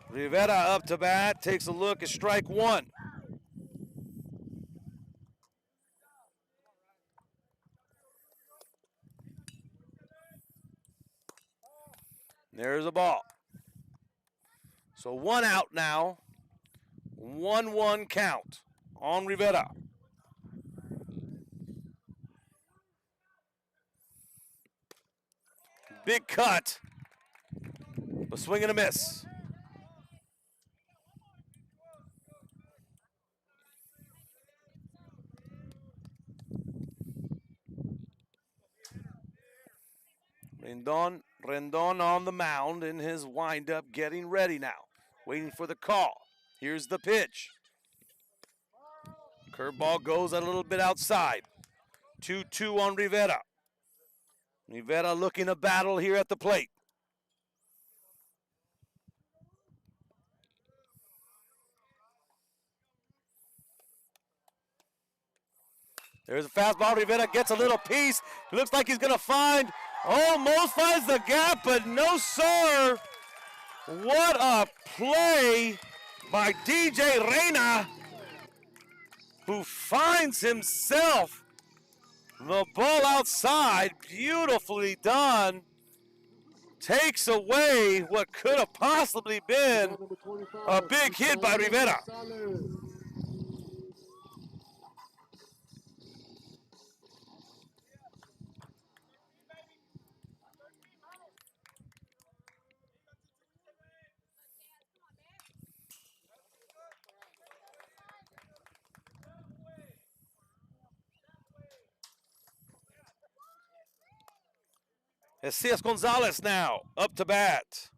Rivera up to bat, takes a look at strike 1. There's a ball. So 1 out now. 1-1 count on Rivera. Big cut. A swing and a miss. Rendon on the mound in his windup, getting ready now. Waiting for the call. Here's the pitch. Curveball goes a little bit outside. 2-2 on Rivera. Rivera looking to battle here at the plate. There's a fastball. Rivera gets a little piece. Looks like he's going to almost finds the gap, but no, sir. What a play by DJ Reyna, who finds himself the ball outside. Beautifully done. Takes away what could have possibly been a big hit by Rivera. Esias Gonzalez now up to bat.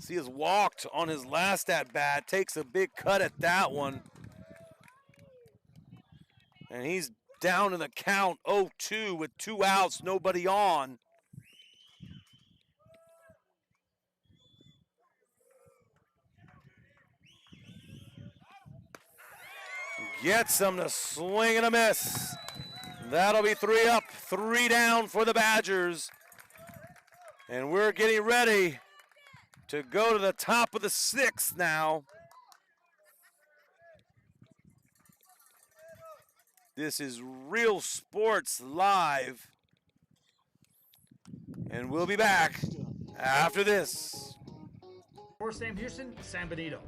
Esias walked on his last at bat, takes a big cut at that one. And he's down in the count 0-2 with 2 outs, nobody on. Gets him to swing and a miss. That'll be 3 up, 3 down for the Badgers. And we're getting ready to go to the top of the 6th now. This is Real Sports Live. And we'll be back after this. For Sam Houston, San Benito.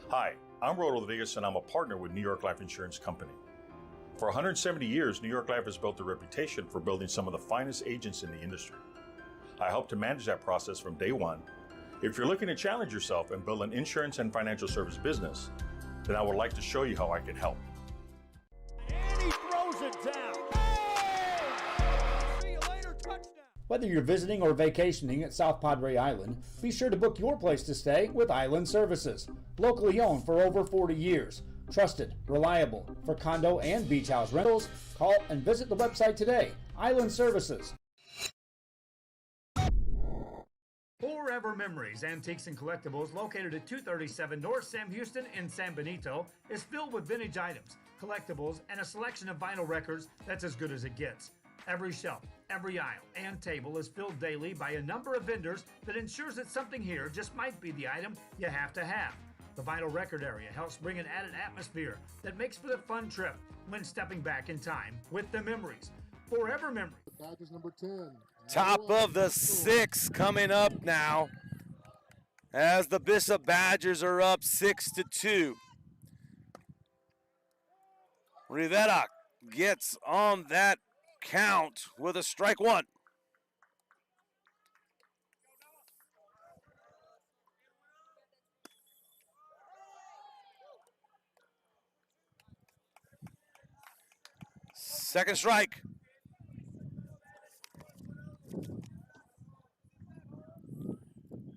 Hi, I'm Rolando Rodriguez, and I'm a partner with New York Life Insurance Company. For 170 years, New York Life has built a reputation for building some of the finest agents in the industry. I help to manage that process from day one. If you're looking to challenge yourself and build an insurance and financial service business, then I would like to show you how I can help. And he throws it down. See you later, touchdown. Whether you're visiting or vacationing at South Padre Island, be sure to book your place to stay with Island Services. Locally owned for over 40 years. Trusted, reliable for condo and beach house rentals. Call and visit the website today. Island Services. Forever Memories, Antiques and Collectibles, located at 237 North Sam Houston in San Benito, is filled with vintage items, collectibles, and a selection of vinyl records that's as good as it gets. Every shelf, every aisle, and table is filled daily by a number of vendors that ensures that something here just might be the item you have to have. The vinyl record area helps bring an added atmosphere that makes for the fun trip when stepping back in time with the memories. Forever Memories. Badgers number 10. Top of the 6th coming up now as the Bishop Badgers are up 6-2. Rivera gets on that count with a strike 1. Second strike.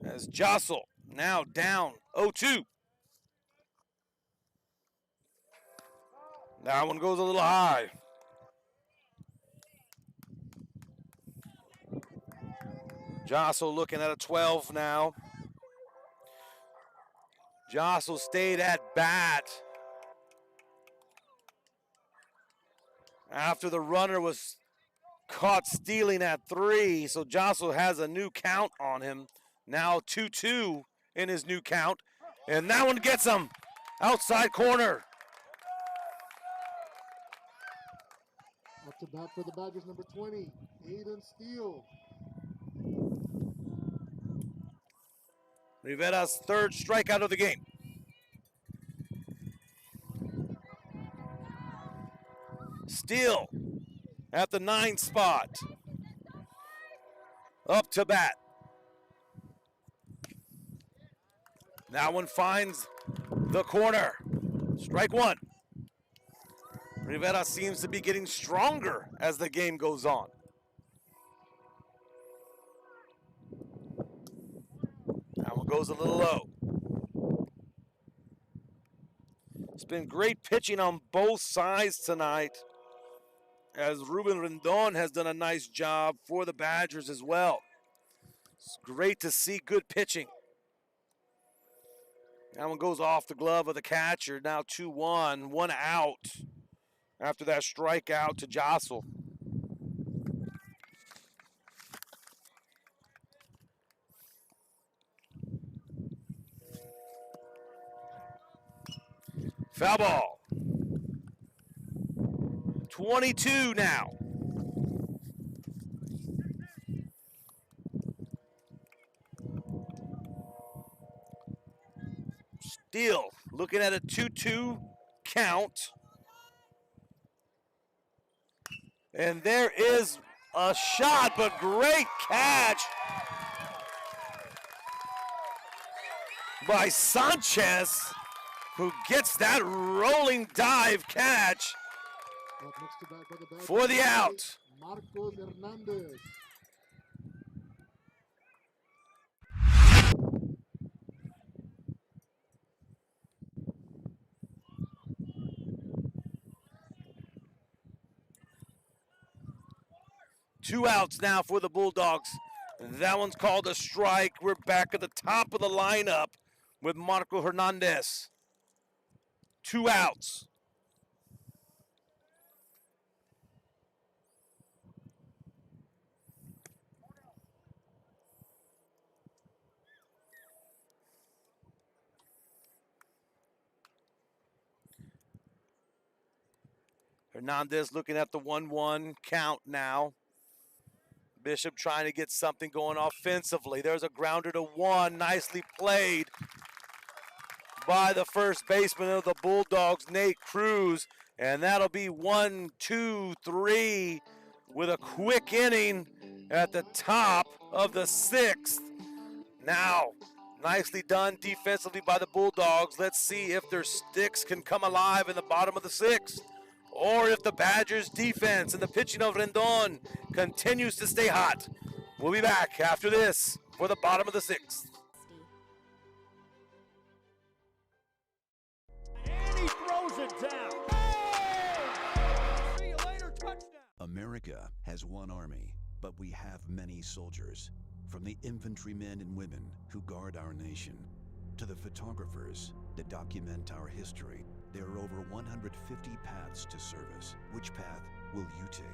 As Jostle now down 0-2. That one goes a little high. Jostle looking at a 12 now. Jostle stayed at bat. after the runner was caught stealing at 3, so Jocelyn has a new count on him. Now 2-2 in his new count, and that one gets him outside corner. Up to bat for the Badgers, number 20, Aiden Steele. Rivera's third strikeout of the game. Steele at the 9 spot. Up to bat. That one finds the corner. Strike 1. Rivera seems to be getting stronger as the game goes on. That one goes a little low. It's been great pitching on both sides tonight, as Ruben Rendon has done a nice job for the Badgers as well. It's great to see good pitching. That one goes off the glove of the catcher. Now 2-1, 1 out after that strikeout to Jostle. Foul ball. 22 now. Steele looking at a 2-2 count. And there is a shot, but great catch by Sanchez, who gets that rolling dive catch for the out. Marcos Hernandez. Two outs now for the Bulldogs. That one's called a strike. We're back at the top of the lineup with Marco Hernandez. 2 outs. Hernandez looking at the 1-1 count now. Bishop trying to get something going offensively. There's a grounder to 1. Nicely played by the first baseman of the Bulldogs, Nate Cruz. And that'll be 1, 2, 3 with a quick inning at the top of the 6th. Now, nicely done defensively by the Bulldogs. Let's see if their sticks can come alive in the bottom of the 6th, or if the Badgers' defense and the pitching of Rendon continues to stay hot. We'll be back after this for the bottom of the 6th. And he throws it down. Oh! See you later, touchdown. America has one army, but we have many soldiers. From the infantrymen and women who guard our nation, to the photographers that document our history. There are over 150 paths to service. Which path will you take?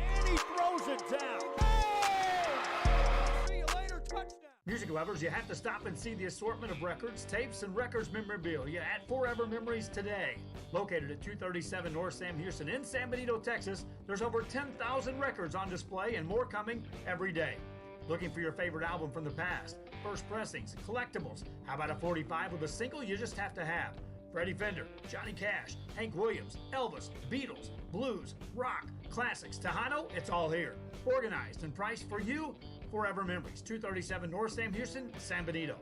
And he throws it down. Oh! See you later, touchdown. Music lovers, you have to stop and see the assortment of records, tapes, and records memorabilia at Forever Memories today. Located at 237 North Sam Houston in San Benito, Texas, there's over 10,000 records on display and more coming every day. Looking for your favorite album from the past, first pressings, collectibles. How about a 45 with a single you just have to have? Freddie Fender, Johnny Cash, Hank Williams, Elvis, Beatles, blues, rock, classics, Tejano, it's all here. Organized and priced for you. Forever Memories, 237 North Sam Houston, San Benito.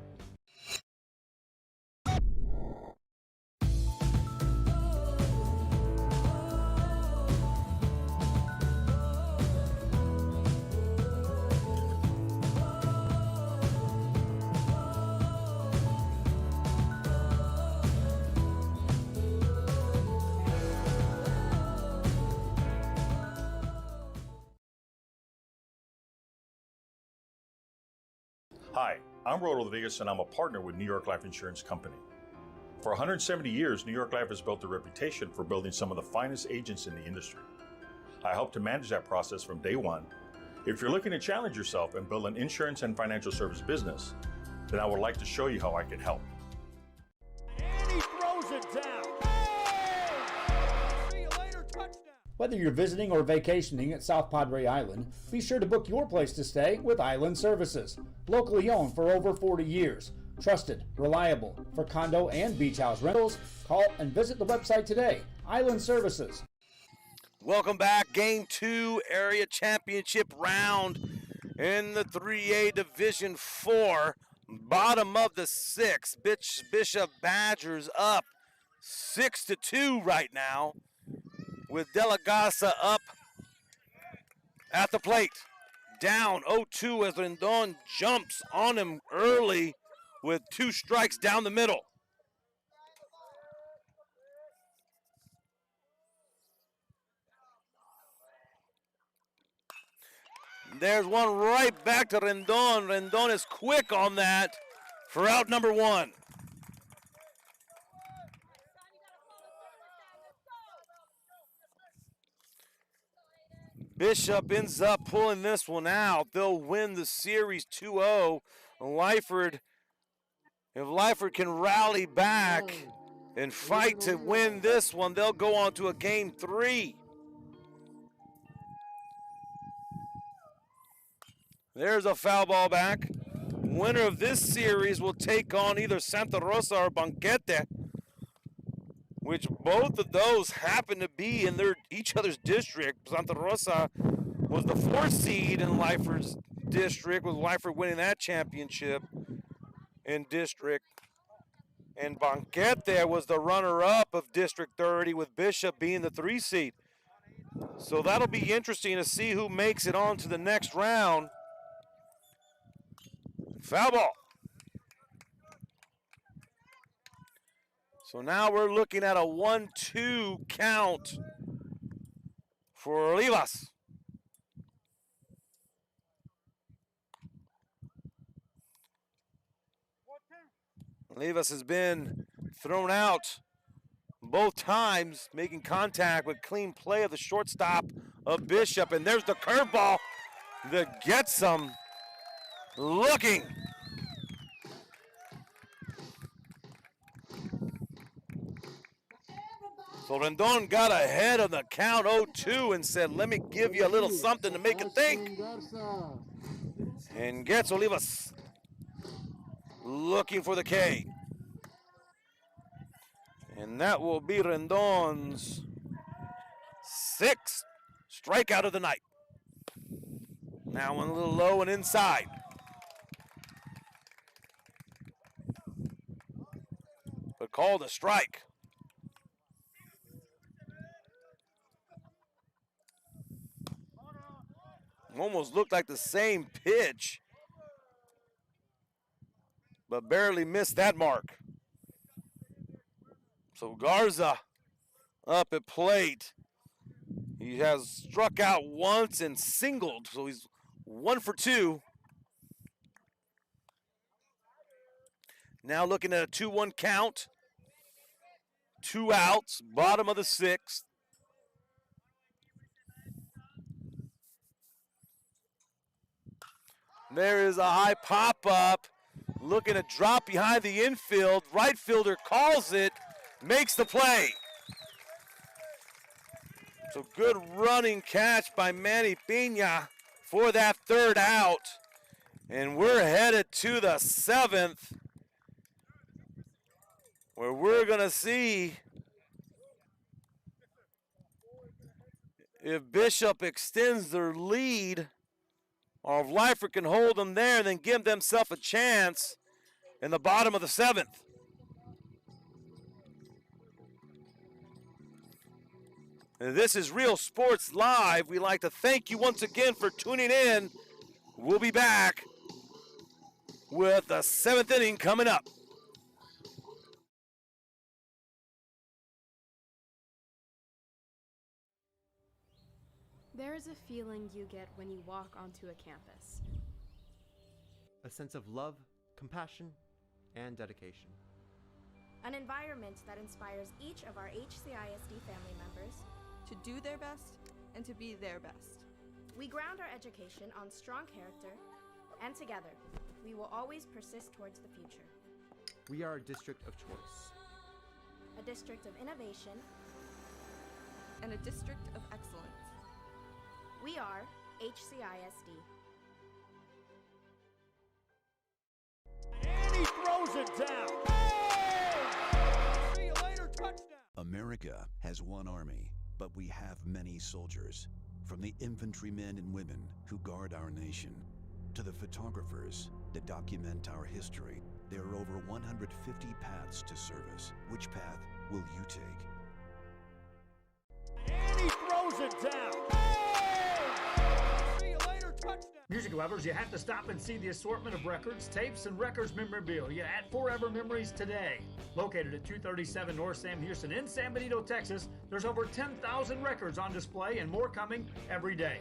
Hi, I'm Rollo Rodriguez and I'm a partner with New York Life Insurance Company. For 170 years, New York Life has built a reputation for building some of the finest agents in the industry. I help to manage that process from day one. If you're looking to challenge yourself and build an insurance and financial service business, then I would like to show you how I can help. And he throws it down. Oh! See you later, touchdown. Whether you're visiting or vacationing at South Padre Island, be sure to book your place to stay with Island Services. Locally owned for over 40 years. Trusted, reliable for condo and beach house rentals. Call and visit the website today. Island Services. Welcome back. Game 2 area championship round in the 3A Division 4. Bottom of the 6. Bishop Badgers up 6-2 right now, with De La Garza up at the plate. Down 0-2 as Rendon jumps on him early with 2 strikes down the middle. There's one right back to Rendon. Rendon is quick on that for out number 1. Bishop ends up pulling this one out. They'll win the series 2-0. Lyford, if Lyford can rally back and fight to win this one, they'll go on to a game 3. There's a foul ball back. Winner of this series will take on either Santa Rosa or Banquete, which both of those happen to be in each other's district. Santa Rosa was the 4th seed in Lyford's district, with Lyford winning that championship in district. And Banquete was the runner-up of District 30, with Bishop being the 3 seed. So that'll be interesting to see who makes it on to the next round. Foul ball. So now we're looking at a 1-2 count for Olivas. Olivas has been thrown out both times, making contact with clean play of the shortstop of Bishop. And there's the curveball that gets him looking. So Rendon got ahead of the count 0-2 and said, let me give you a little something to make it think. And gets Olivas looking for the K. And that will be Rendon's 6th strikeout of the night. Now one a little low and inside. But called a strike. Almost looked like the same pitch, but barely missed that mark. So Garza up at plate. He has struck out once and singled, so he's 1 for 2. Now looking at a 2-1 count. 2 outs, bottom of the 6th. There is a high pop-up, looking to drop behind the infield. Right fielder calls it, makes the play. So good running catch by Manny Pina for that 3rd out. And we're headed to the 7th, where we're going to see if Bishop extends their lead, or if Lyford can hold them there and then give themselves a chance in the bottom of the 7th. And this is Real Sports Live. We'd like to thank you once again for tuning in. We'll be back with the 7th inning coming up. There is a feeling you get when you walk onto a campus. A sense of love, compassion, and dedication. an environment that inspires each of our HCISD family members to do their best and to be their best. We ground our education on strong character, and together, we will always persist towards the future. We are a district of choice. A district of innovation. And a district of excellence. We are HCISD. And he throws it down. Oh! See you later, touchdown. America has one army, but we have many soldiers. From the infantrymen and women who guard our nation, to the photographers that document our history. There are over 150 paths to service. Which path will you take? And he throws it down. Oh! See you later, touchdown. Music lovers, you have to stop and see the assortment of records, tapes, and records memorabilia at Forever Memories today. Located at 237 North Sam Houston in San Benito, Texas, there's over 10,000 records on display and more coming every day.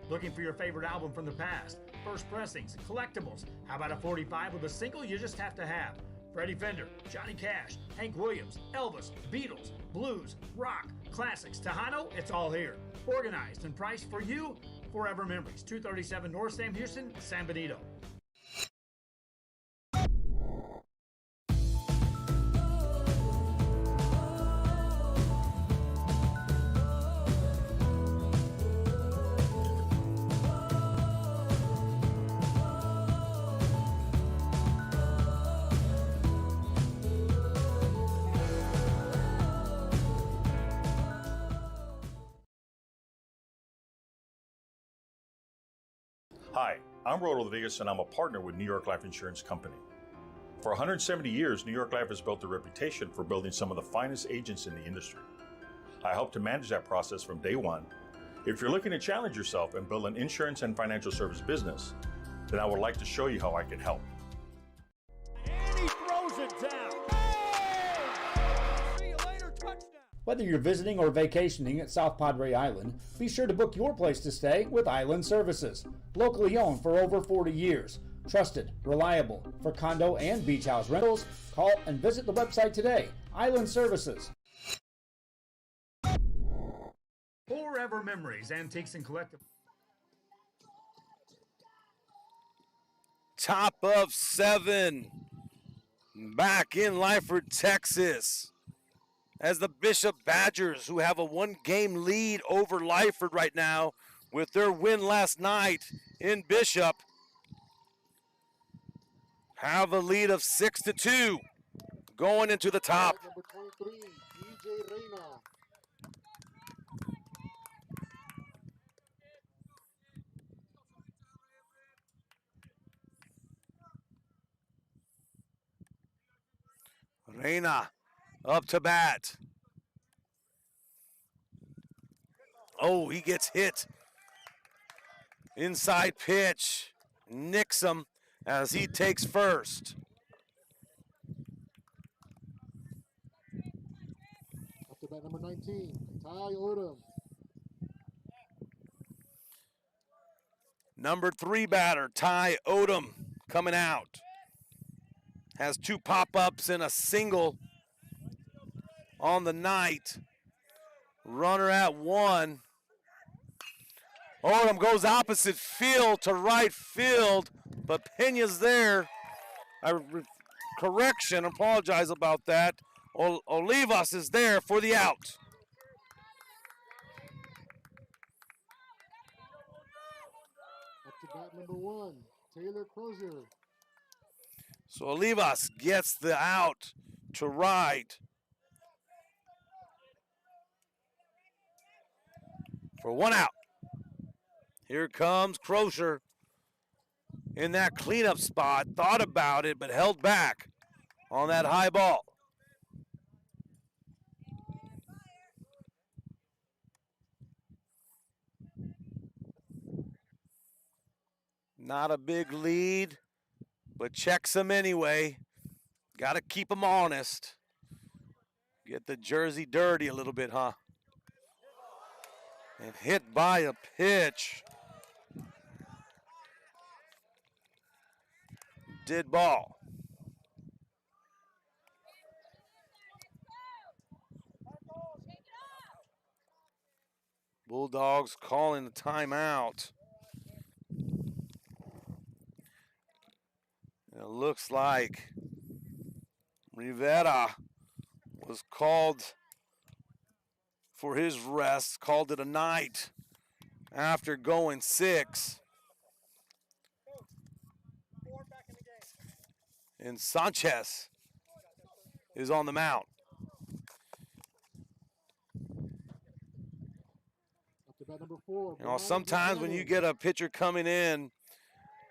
Looking for your favorite album from the past, first pressings, collectibles. How about a 45 with a single you just have to have? Freddie Fender, Johnny Cash, Hank Williams, Elvis, Beatles, blues, rock, classics, Tejano, it's all here. Organized and priced for you, Forever Memories, 237 North Sam Houston, San Benito. Hi, I'm Rodo Rodriguez, and I'm a partner with New York Life Insurance Company. For 170 years, New York Life has built a reputation for building some of the finest agents in the industry. I help to manage that process from day one. If you're looking to challenge yourself and build an insurance and financial service business, then I would like to show you how I can help. And he throws it down. Oh! See you later, touchdown. Whether you're visiting or vacationing at South Padre Island, be sure to book your place to stay with Island Services. Locally owned for over 40 years. Trusted, reliable for condo and beach house rentals. Call and visit the website today. Island Services. Forever Memories, Antiques and Collectibles. Top of 7. Back in Lyford, Texas. As the Bishop Badgers, who have a 1-game lead over Lyford right now with their win last night in Bishop, have a lead of 6-2 going into the top. Number 23, DJ Reina. Reina up to bat. Oh, he gets hit. Inside pitch. Nicks him as he takes first. Up to bat number 19, Ty Odom. Number 3 batter, Ty Odom, coming out. Has 2 pop-ups and a single on the night. Runner at 1. Odom goes opposite field to right field, but Pena's there. Correction, apologize about that. Olivas is there for the out. Up to bat number 1, Taylor Crozier. So Olivas gets the out to right. For 1 out. Here comes Crozier in that cleanup spot. Thought about it, but held back on that high ball. Not a big lead, but checks him anyway. Got to keep him honest. Get the jersey dirty a little bit, huh? And hit by a pitch. Did ball. Bulldogs calling the timeout. It looks like Rivera was called for his rest, called it a night after going 6. And Sanchez is on the mound. Number 4, you know, sometimes when you get a pitcher coming in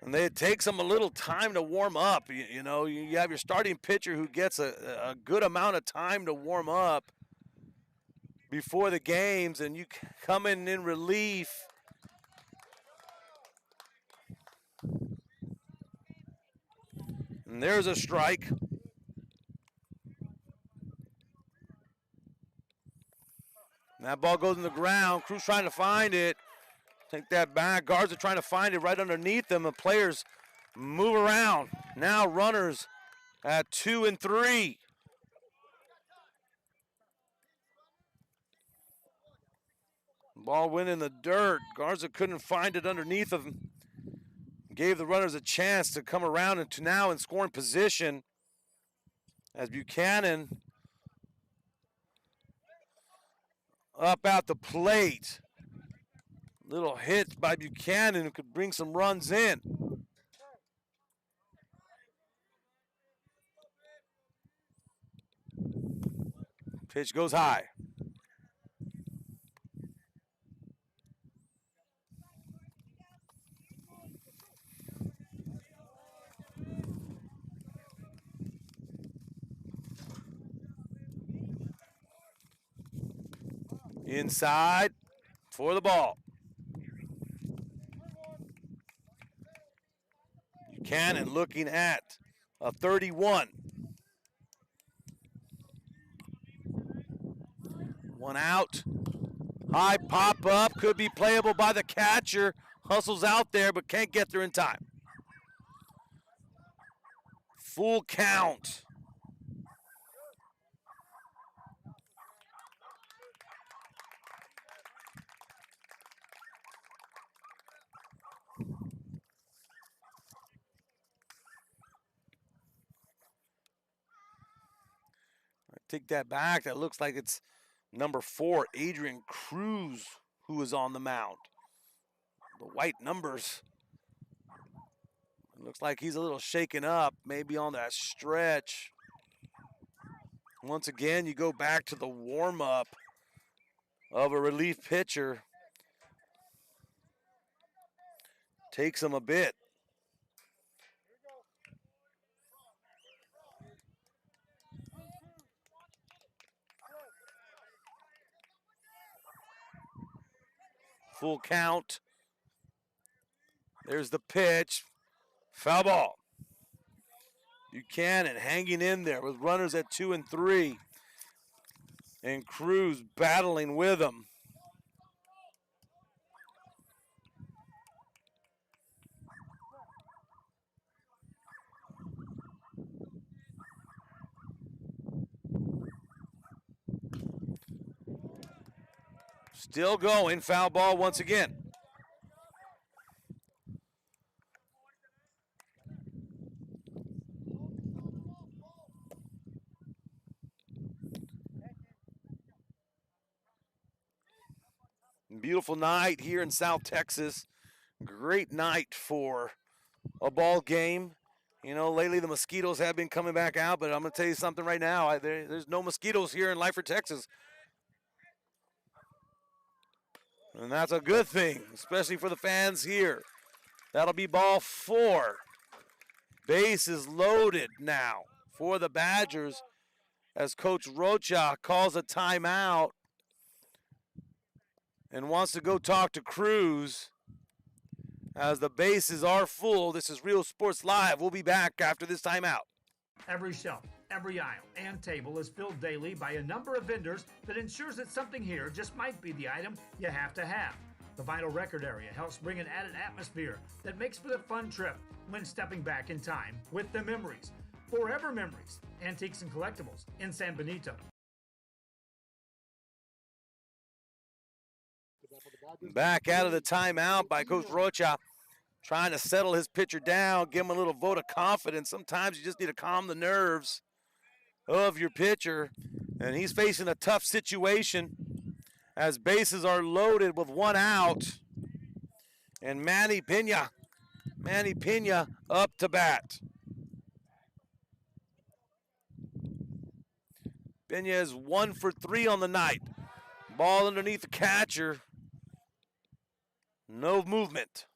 and it takes them a little time to warm up, you know, you have your starting pitcher who gets a good amount of time to warm up before the games, and you come in relief. And there's a strike. And that ball goes in the ground. Cruz trying to find it. Take that back. Guards are trying to find it right underneath them. The players move around. Now runners at 2 and 3. Ball went in the dirt. Garza couldn't find it underneath of him. Gave the runners a chance to come around and to now in scoring position as Buchanan up at the plate. Little hit by Buchanan who could bring some runs in. Pitch goes high. Inside for the ball. Buchanan looking at a 31. One out. High pop up, could be playable by the catcher. Hustles out there but can't get there in time. Full count. Take that back. That looks like it's number 4, Adrian Cruz, who is on the mound. The white numbers. It looks like he's a little shaken up, maybe on that stretch. Once again, you go back to the warm-up of a relief pitcher. Takes him a bit. Full count. There's the pitch. Foul ball. Buchanan hanging in there with runners at 2 and 3. And Cruz battling with him. Still going, foul ball once again. Beautiful night here in South Texas. Great night for a ball game. You know, lately the mosquitoes have been coming back out, but I'm going to tell you something right now. There's no mosquitoes here in Lyford, Texas. And that's a good thing, especially for the fans here. That'll be ball 4. Base is loaded now for the Badgers as Coach Rocha calls a timeout and wants to go talk to Cruz as the bases are full. This is Real Sports Live. We'll be back after this timeout. Every shelf, every aisle, and table is filled daily by a number of vendors that ensures that something here just might be the item you have to have. The vinyl record area helps bring an added atmosphere that makes for the fun trip when stepping back in time with the memories. Forever Memories, Antiques and Collectibles in San Benito. Back out of the timeout by Coach Rocha, trying to settle his pitcher down, give him a little vote of confidence. Sometimes you just need to calm the nerves of your pitcher, and he's facing a tough situation as bases are loaded with one out. And Manny Pena up to bat. Pena is 1 for 3 on the night. Ball underneath the catcher. No movement.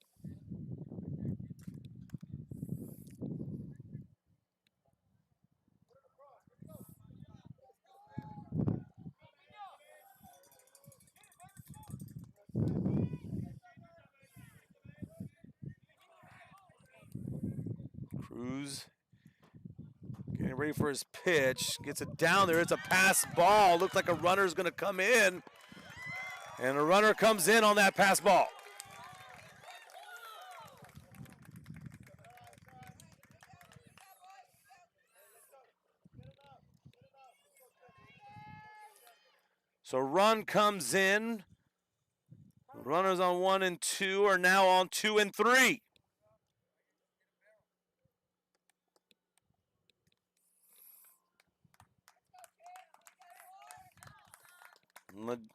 Cruz getting ready for his pitch. Gets it down there. It's a pass ball. Looks like a runner's going to come in. And a runner comes in on that pass ball. So run comes in. Runners on 1 and 2 are now on 2 and 3.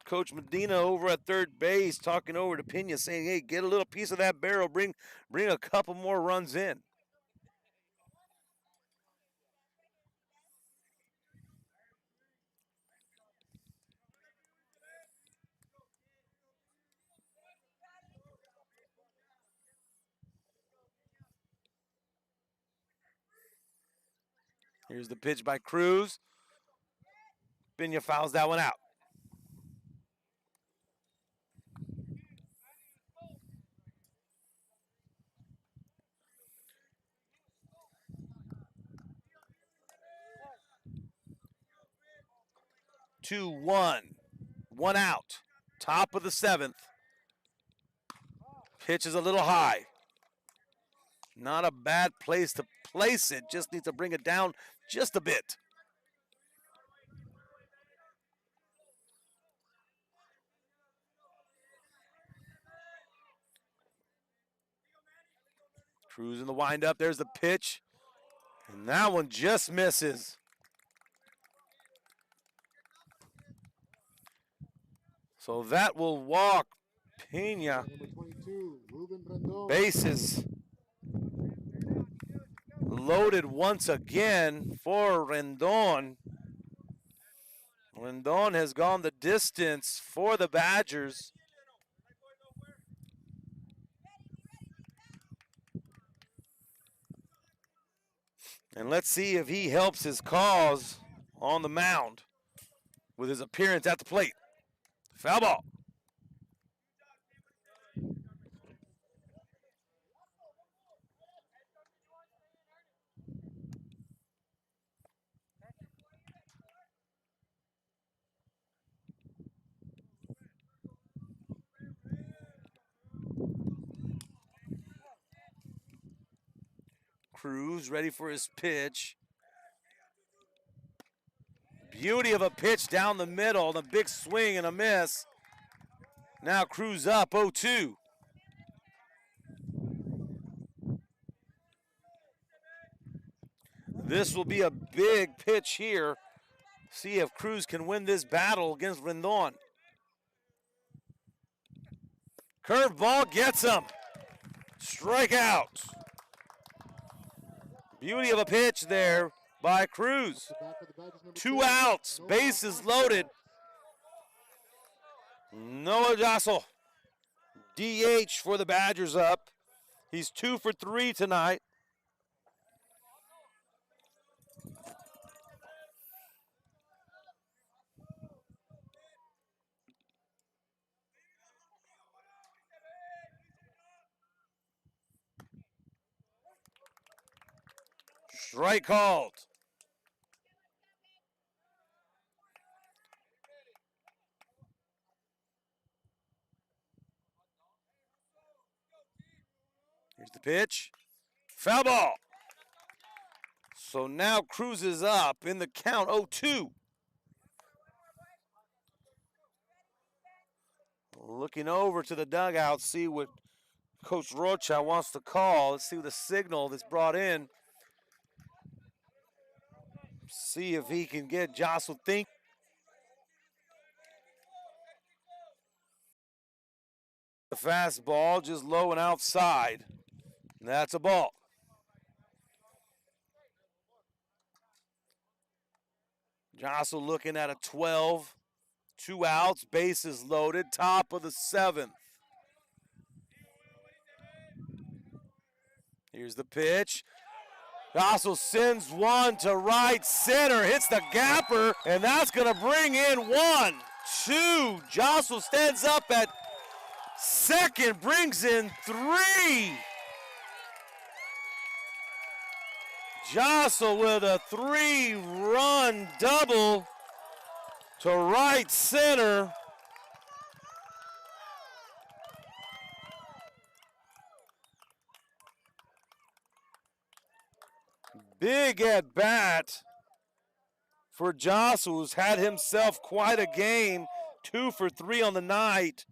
Coach Medina over at third base talking over to Pena saying, hey, get a little piece of that barrel. Bring a couple more runs in. Here's the pitch by Cruz. Pena fouls that one out. Two, one out. Top of the 7th. Pitch is a little high. Not a bad place to place it. Just needs to bring it down just a bit. Cruz in the windup. There's the pitch. And that one just misses. So that will walk Pena. Bases loaded once again for Rendon. Rendon has gone the distance for the Badgers. And let's see if he helps his cause on the mound with his appearance at the plate. Foul ball. Cruz ready for his pitch. Beauty of a pitch down the middle, the big swing and a miss. Now Cruz up 0-2. This will be a big pitch here. See if Cruz can win this battle against Rendon. Curveball gets him. Strikeout. Beauty of a pitch there by Cruz. 2 outs, bases loaded. Noah Jossel, DH for the Badgers up. He's 2 for 3 tonight. Strike called. Here's the pitch. Foul ball. So now Cruz is up in the count 0-2. Looking over to the dugout, see what Coach Rocha wants to call. Let's see the signal that's brought in. See if he can get Jostle think. The fastball just low and outside. And that's a ball. Jostle looking at a 12. 2 outs, bases loaded, top of the 7th. Here's the pitch. Jostle sends one to right center, hits the gapper, and that's going to bring in 1, 2. Jostle stands up at second, brings in 3. Jostle with a 3-run double to right center. Big at bat for Jostle, who's had himself quite a game. 2 for 3 on the night.